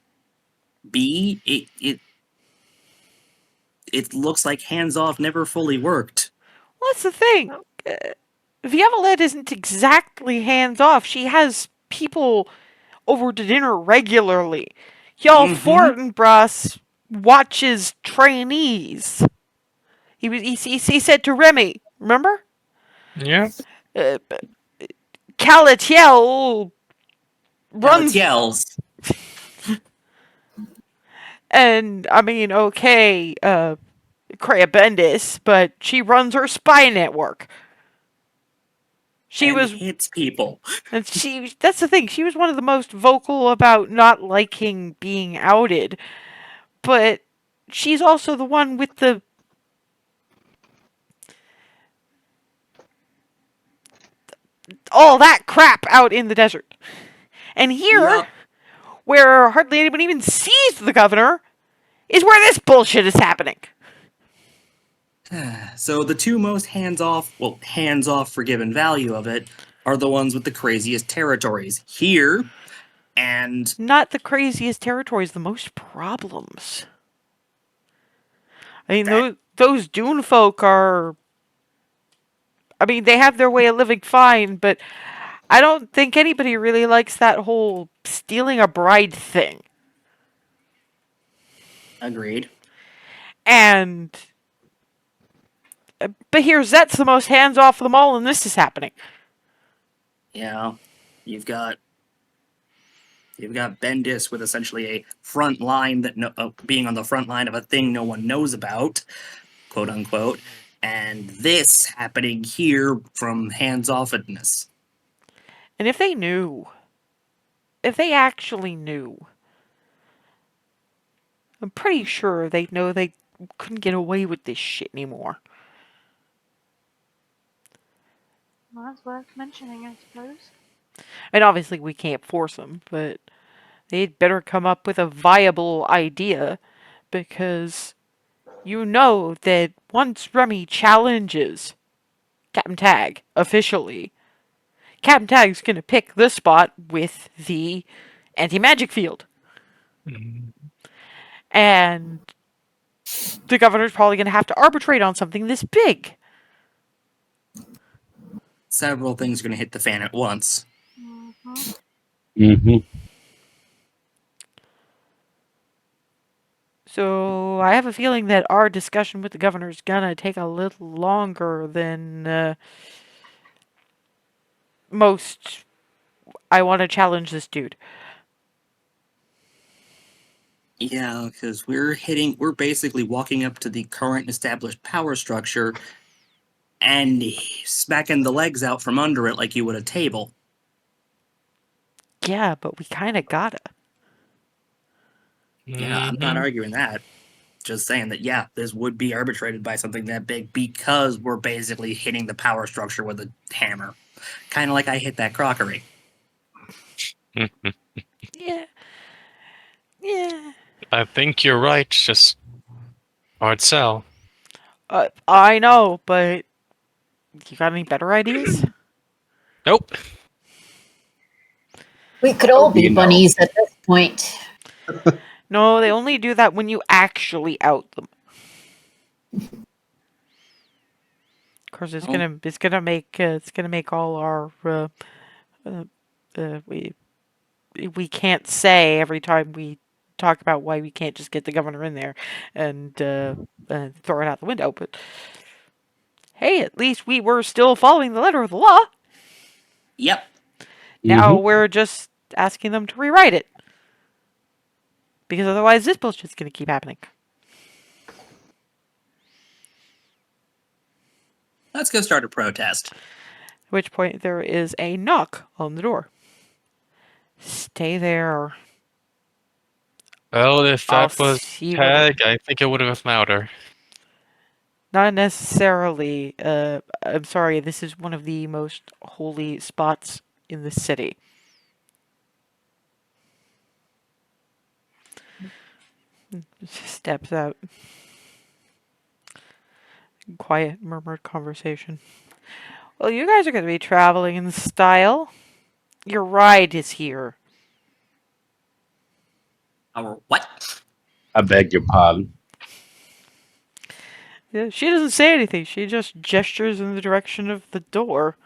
be, it looks like hands off never fully worked. Well, that's the thing. Violet isn't exactly hands off. She has people over to dinner regularly. Y'all Fortinbras watches trainees. He said to Remy, remember? Yeah. Calatiel runs. Yells. And, I mean, okay, Kreia Bendis, but she runs her spy network. She was hits people. And that's the thing, she was one of the most vocal about not liking being outed. But she's also the one with all that crap out in the desert. And here, where hardly anyone even sees the governor, is where this bullshit is happening. So the two most hands-off for given value of it, are the ones with the craziest territories. Here, and... Not the craziest territories, the most problems. I mean, those Dune folk are... I mean, they have their way of living fine, but I don't think anybody really likes that whole stealing a bride thing. Agreed. And... But here, Zet's the most hands-off of them all, and this is happening. Yeah. You've got Bendis with essentially a front line being on the front line of a thing no one knows about, quote unquote, and this happening here from hands-offness. And if they knew, if they actually knew, I'm pretty sure they'd know they couldn't get away with this shit anymore. Well, that's worth mentioning, I suppose. And obviously we can't force them, but they'd better come up with a viable idea, because you know that once Remy challenges Captain Tag officially, Captain Tag's gonna pick the spot with the anti-magic field. Mm. And the governor's probably gonna have to arbitrate on something this big. Several things are going to hit the fan at once. Mm-hmm. Mm-hmm. So I have a feeling that our discussion with the governor is gonna take a little longer than most. I want to challenge this dude. Yeah, because we're basically walking up to the current established power structure and smacking the legs out from under it like you would a table. Yeah, but we kind of gotta. Yeah, I'm not Mhm. arguing that. Just saying that, yeah, this would be arbitrated by something that big because we're basically hitting the power structure with a hammer. Kind of like I hit that crockery. Yeah. Yeah. I think you're right. Just hard sell. I know, but you got any better ideas? Nope. We could all be You know. bunnies at this point. No, they only do that when you actually out them. Of course, Oh. it's gonna make all our we can't say every time we talk about why we can't just get the governor in there and throw it out the window. But hey, at least we were still following the letter of the law. Yep. Now Mhm. we're just asking them to rewrite it, because otherwise this bullshit's gonna keep happening. Let's go start a protest. At which point there is a knock on the door. Stay there. Well, if I'll that was see what Tag, I think it would have mattered. Not necessarily. I'm sorry, this is one of the most holy spots in the city. Steps out. Quiet, murmured conversation. Well, you guys are going to be traveling in style. Your ride is here. Our what? I beg your pardon. Yeah, she doesn't say anything. She just gestures in the direction of the door.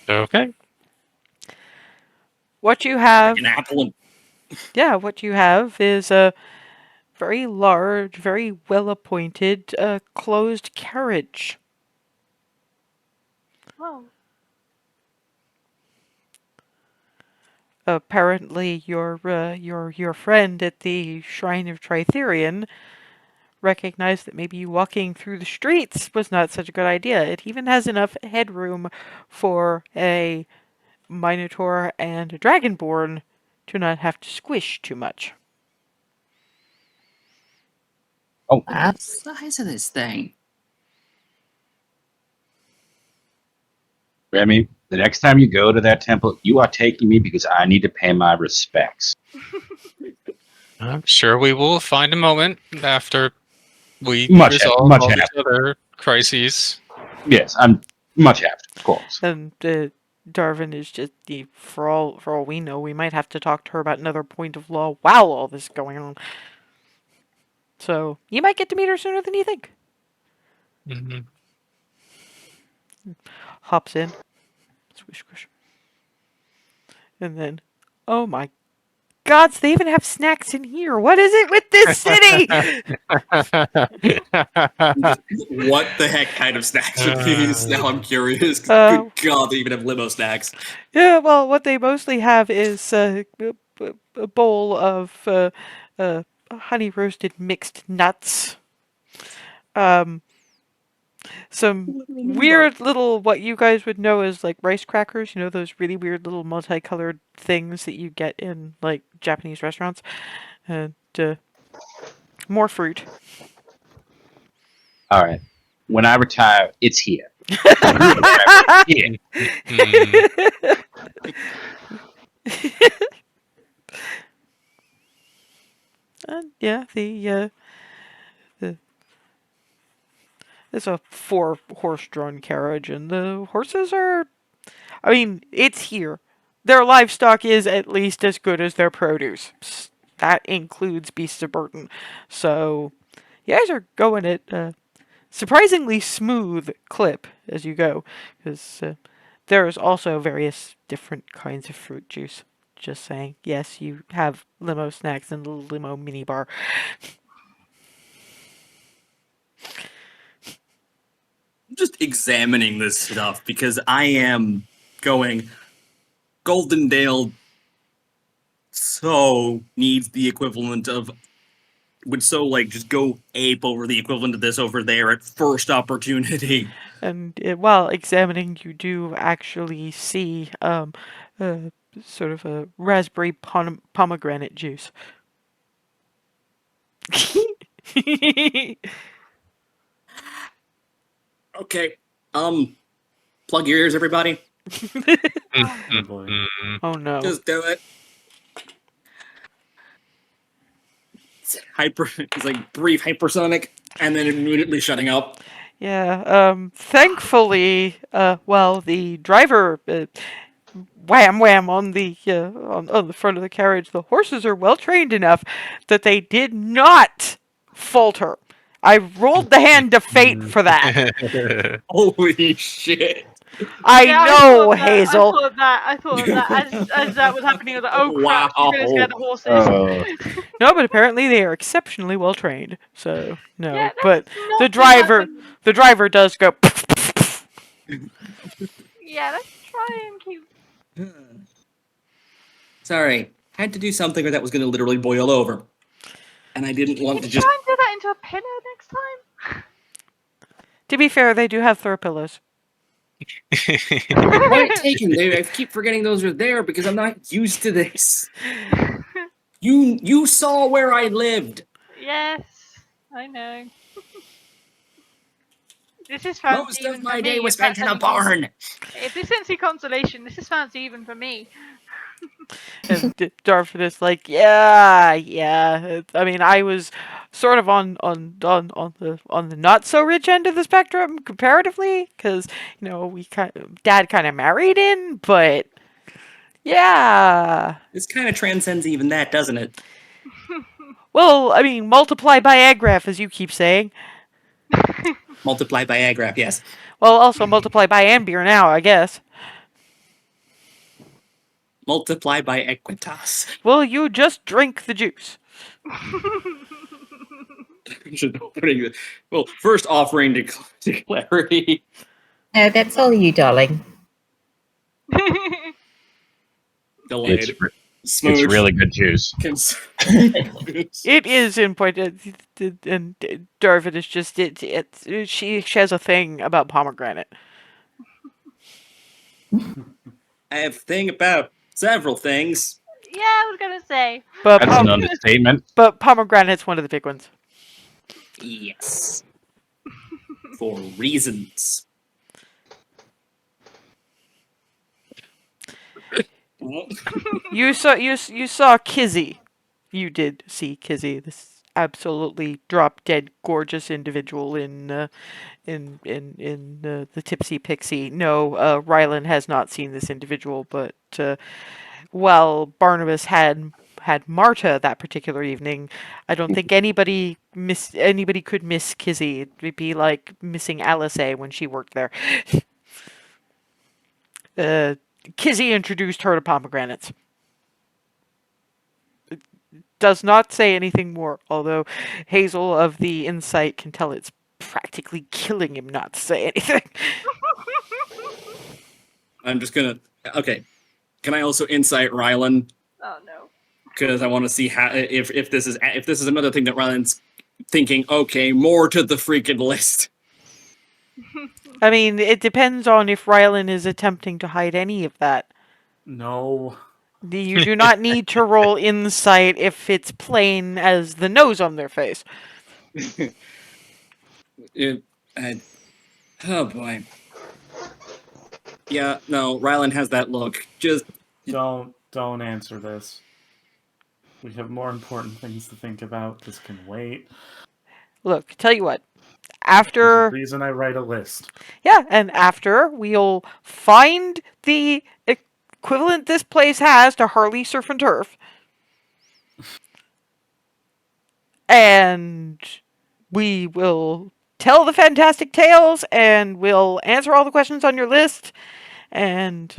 Okay. What you have, An apple and what you have is a very large, very well-appointed, closed carriage. Well, Apparently, your friend at the Shrine of Tritherion recognized that maybe walking through the streets was not such a good idea. It even has enough headroom for a Minotaur and a Dragonborn to not have to squish too much. Oh, the size of this thing. Remy, the next time you go to that temple, you are taking me because I need to pay my respects. I'm sure we will find a moment after we resolve Much all these happened. other crises. Yes, I'm much happy, of course. And Darvin is just, for all we know, we might have to talk to her about another point of law while all this is going on. So you might get to meet her sooner than you think. Hmm. Hops in, squish squish, and then, oh my gods, they even have snacks in here. What is it with this city? What the heck kind of snacks are these? Now I'm curious. Uh, Good God, they even have limo snacks. Yeah, well, what they mostly have is a bowl of honey roasted mixed nuts, um, Some weird little, what you guys would know as like rice crackers, you know, those really weird little multicolored things that you get in like Japanese restaurants. And more fruit. All right. When I retire, it's here. Yeah. Mm. And yeah, the it's a 4-horse-drawn carriage, and the horses are. I mean, it's here. Their livestock is at least as good as their produce. That includes beasts of burden. So, you guys are going at a surprisingly smooth clip as you go, because there's also various different kinds of fruit juice. Just saying. Yes, you have limo snacks and the limo mini bar. Just examining this stuff because I am going. Goldendale so needs the equivalent of would so like just go ape over the equivalent of this over there at first opportunity. And while examining, you do actually see uh, sort of a raspberry pomegranate juice. Okay, plug your ears, everybody. Oh, boy. Oh no. Just do it. It's like brief hypersonic, and then immediately shutting up. Yeah, thankfully, well, the driver, wham wham on the on the front of the carriage. The horses are well trained enough that they did not falter. I rolled the hand of fate for that. Holy shit! I Yeah, know, I Hazel. thought of that. I thought of that as that was happening. I was like, oh crap, you're gonna scare the horses. No, but apparently they are exceptionally well trained. So no, Yeah, but that's not the gonna driver, happen. the driver does go. Yeah, let's try and keep. Sorry, had to do something or that was going to literally boil over, and I didn't want Can to you just. try and do that into a pillow next time? To be fair, they do have throw pillows. Point taken. I keep forgetting those are there because I'm not used to this. You saw where I lived. Yes, I know. This is fancy Most even of for my me. day was if that's spent in a any barn. If this isn't see consolation, this is fancy even for me. And Darvin is like, yeah, yeah. I mean, I was sort of on the not so rich end of the spectrum comparatively, because you know Dad kind of married in, but yeah. This kind of transcends even that, doesn't it? Well, I mean, multiply by agraph, as you keep saying. Multiply by agraph, yes. Well, also multiply by ambir now, I guess. Multiply by equitas. Well, you just drink the juice. Well, first offering to clarity. No, that's all you, darling. Delayed. It's Smooch. really good juice. It is in point, and Darvin is just she has a thing about pomegranate. I have a thing about several things. Yeah, I was gonna say. But That's an understatement. but pomegranate's one of the big ones. Yes. For reasons. You saw Kizzy. You did see Kizzy, this absolutely drop dead gorgeous individual in the Tipsy Pixie. No, Rylan has not seen this individual, but while Barnabas had Marta that particular evening, I don't think anybody could miss Kizzy. It would be like missing Alice A when she worked there. Kizzy introduced her to pomegranates. It does not say anything more, although Hazel of the Insight can tell it's practically killing him not to say anything. I'm just gonna. Okay. Can I also insight Rylan? Oh no. Because I want to see how if this is another thing that Rylan's thinking. Okay, more to the freaking list. I mean, it depends on if Rylan is attempting to hide any of that. No. You do not need to roll insight if it's plain as the nose on their face. Oh boy. Yeah, no, Rylan has that look. Just Don't answer this. We have more important things to think about. This can wait. Look, tell you what. There's a After, reason I write a list. yeah, and after we'll find the equivalent this place has to Harley Surf and Turf. And we will tell the fantastic tales and we'll answer all the questions on your list. And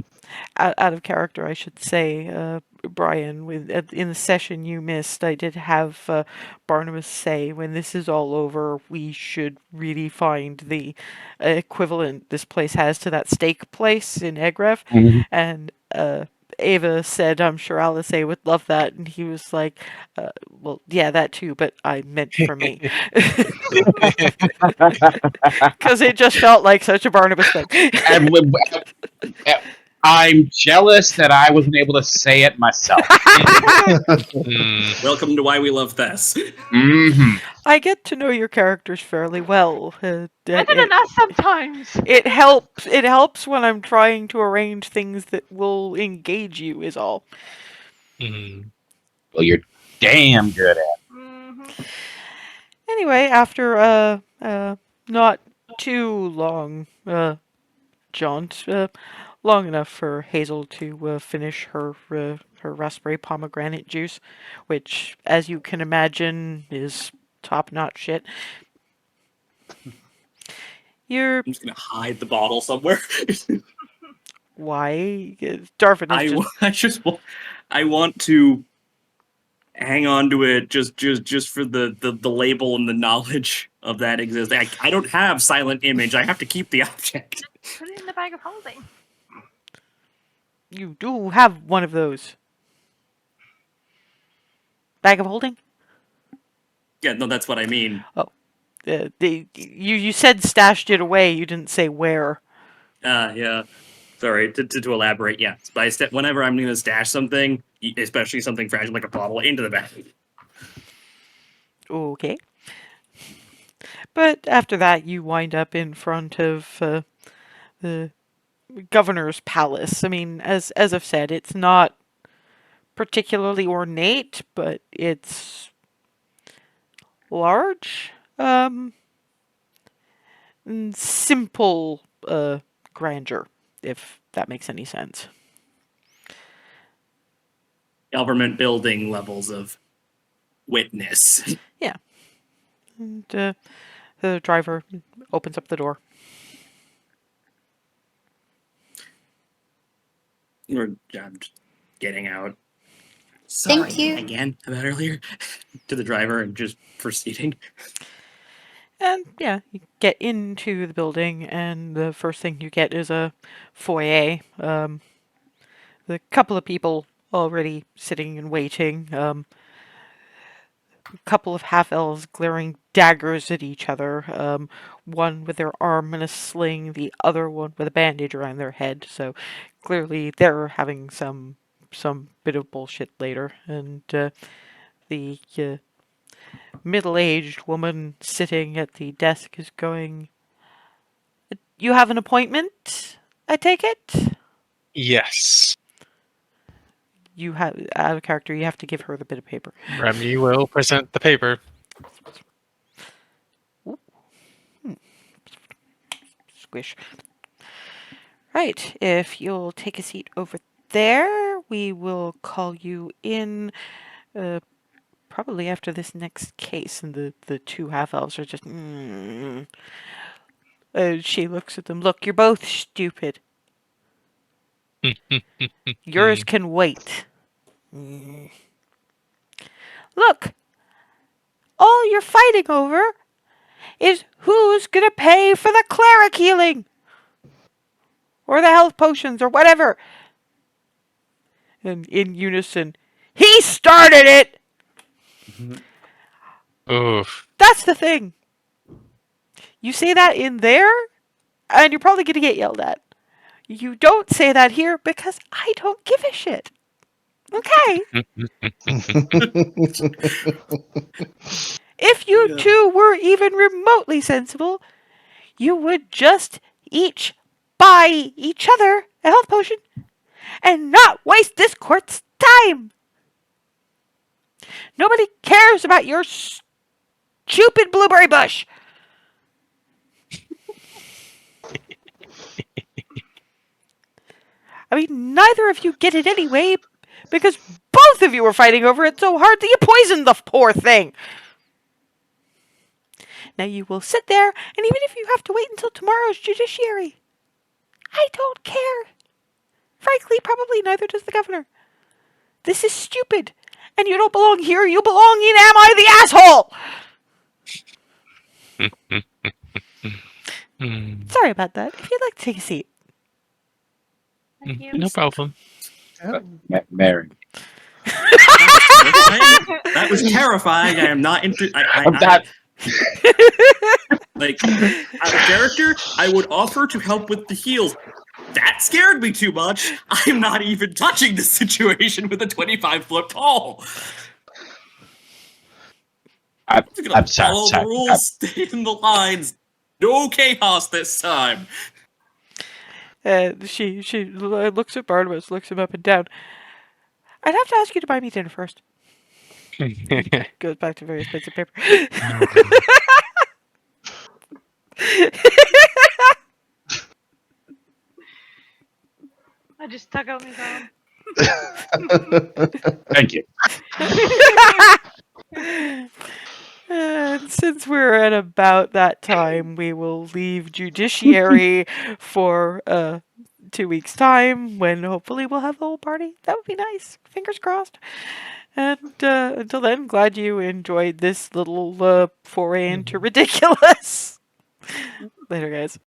out of character, I should say, Brian, in the session you missed, I did have Barnabas say, when this is all over, we should really find the equivalent this place has to that steak place in Egref. Mhm. And Ava said, I'm sure Alice would love that. And he was like, well, yeah, that too, but I meant for me. Because it just felt like such a Barnabas thing. And I'm jealous that I wasn't able to say it myself. welcome to Why We Love Thess. Hmm. I get to know your characters fairly well. Better than us sometimes. It helps. It helps when I'm trying to arrange things that will engage you. Is all. Well, you're damn good at it. Anyway, after not too long jaunt, long enough for Hazel to finish her raspberry pomegranate juice, which, as you can imagine, is top-notch shit. You're I'm just gonna hide the bottle somewhere. why Darvin is just I want to hang on to it just for the label and the knowledge of that existing. I don't have silent image. I have to keep the object. Put it in the bag of holding. you do have one of those. Bag of holding? Yeah, no, that's what I mean. You said stashed it away. You didn't say where. Yeah. Sorry, to elaborate, yeah. But whenever I'm going to stash something, especially something fragile like a bottle, into the bag. Okay. But after that, you wind up in front of the governor's palace. I mean, as I've said, it's not particularly ornate, but it's large. Simple grandeur, if that makes any sense. Government building levels of witness. Yeah. And the driver opens up the door. I'm just getting out. Sorry Thank you. again about earlier. To the driver and just proceeding. And yeah, you get into the building, and the first thing you get is a foyer. The couple of people already sitting and waiting. A couple of half-elves glaring daggers at each other. One with their arm in a sling, the other one with a bandage around their head. So clearly they're having some bit of bullshit later. And the middle-aged woman sitting at the desk is going, "You have an appointment, I take it?" Yes. You have, out of character, you have to give her the bit of paper. Remy will present the paper. Squish. Right, if you'll take a seat over there, we will call you in probably after this next case. And the two half-elves are just... she looks at them. Look, you're both stupid. Yours can wait. Look, all you're fighting over is who's gonna pay for the cleric healing. Or the health potions, or whatever. And in unison, he started it! Oof. That's the thing. You say that in there, And you're probably going to get yelled at. You don't say that here because I don't give a shit. Okay? If you Yeah. two were even remotely sensible, you would just each buy each other a health potion and not waste this court's time. Nobody cares about your stupid blueberry bush. I mean, neither of you get it anyway, because both of you were fighting over it so hard that you poisoned the poor thing. Now you will sit there, and even if you have to wait until tomorrow's judiciary, I don't care. Frankly, probably neither does the governor. This is stupid, and you don't belong here. You belong in Am I the Asshole? Sorry about that. If you'd like to take a seat. Thank you. No problem. Mary. That was terrifying. I am not interested. I'm not. Like, as a character, I would offer to help with the heals. That scared me too much. I'm not even touching this situation with a 25-foot pole. I'm Gonna sorry. follow the rules, stay in the lines. No chaos this time. She looks at Barnabas, looks him up and down. I'd have to ask you to buy me dinner first. Goes back to various bits of paper. I just tug on his arm. Thank you. And since we're at about that time, we will leave judiciary for 2 weeks' time, when hopefully we'll have the whole party. That would be nice. Fingers crossed. And until then, glad you enjoyed this little foray into ridiculous. Later, guys.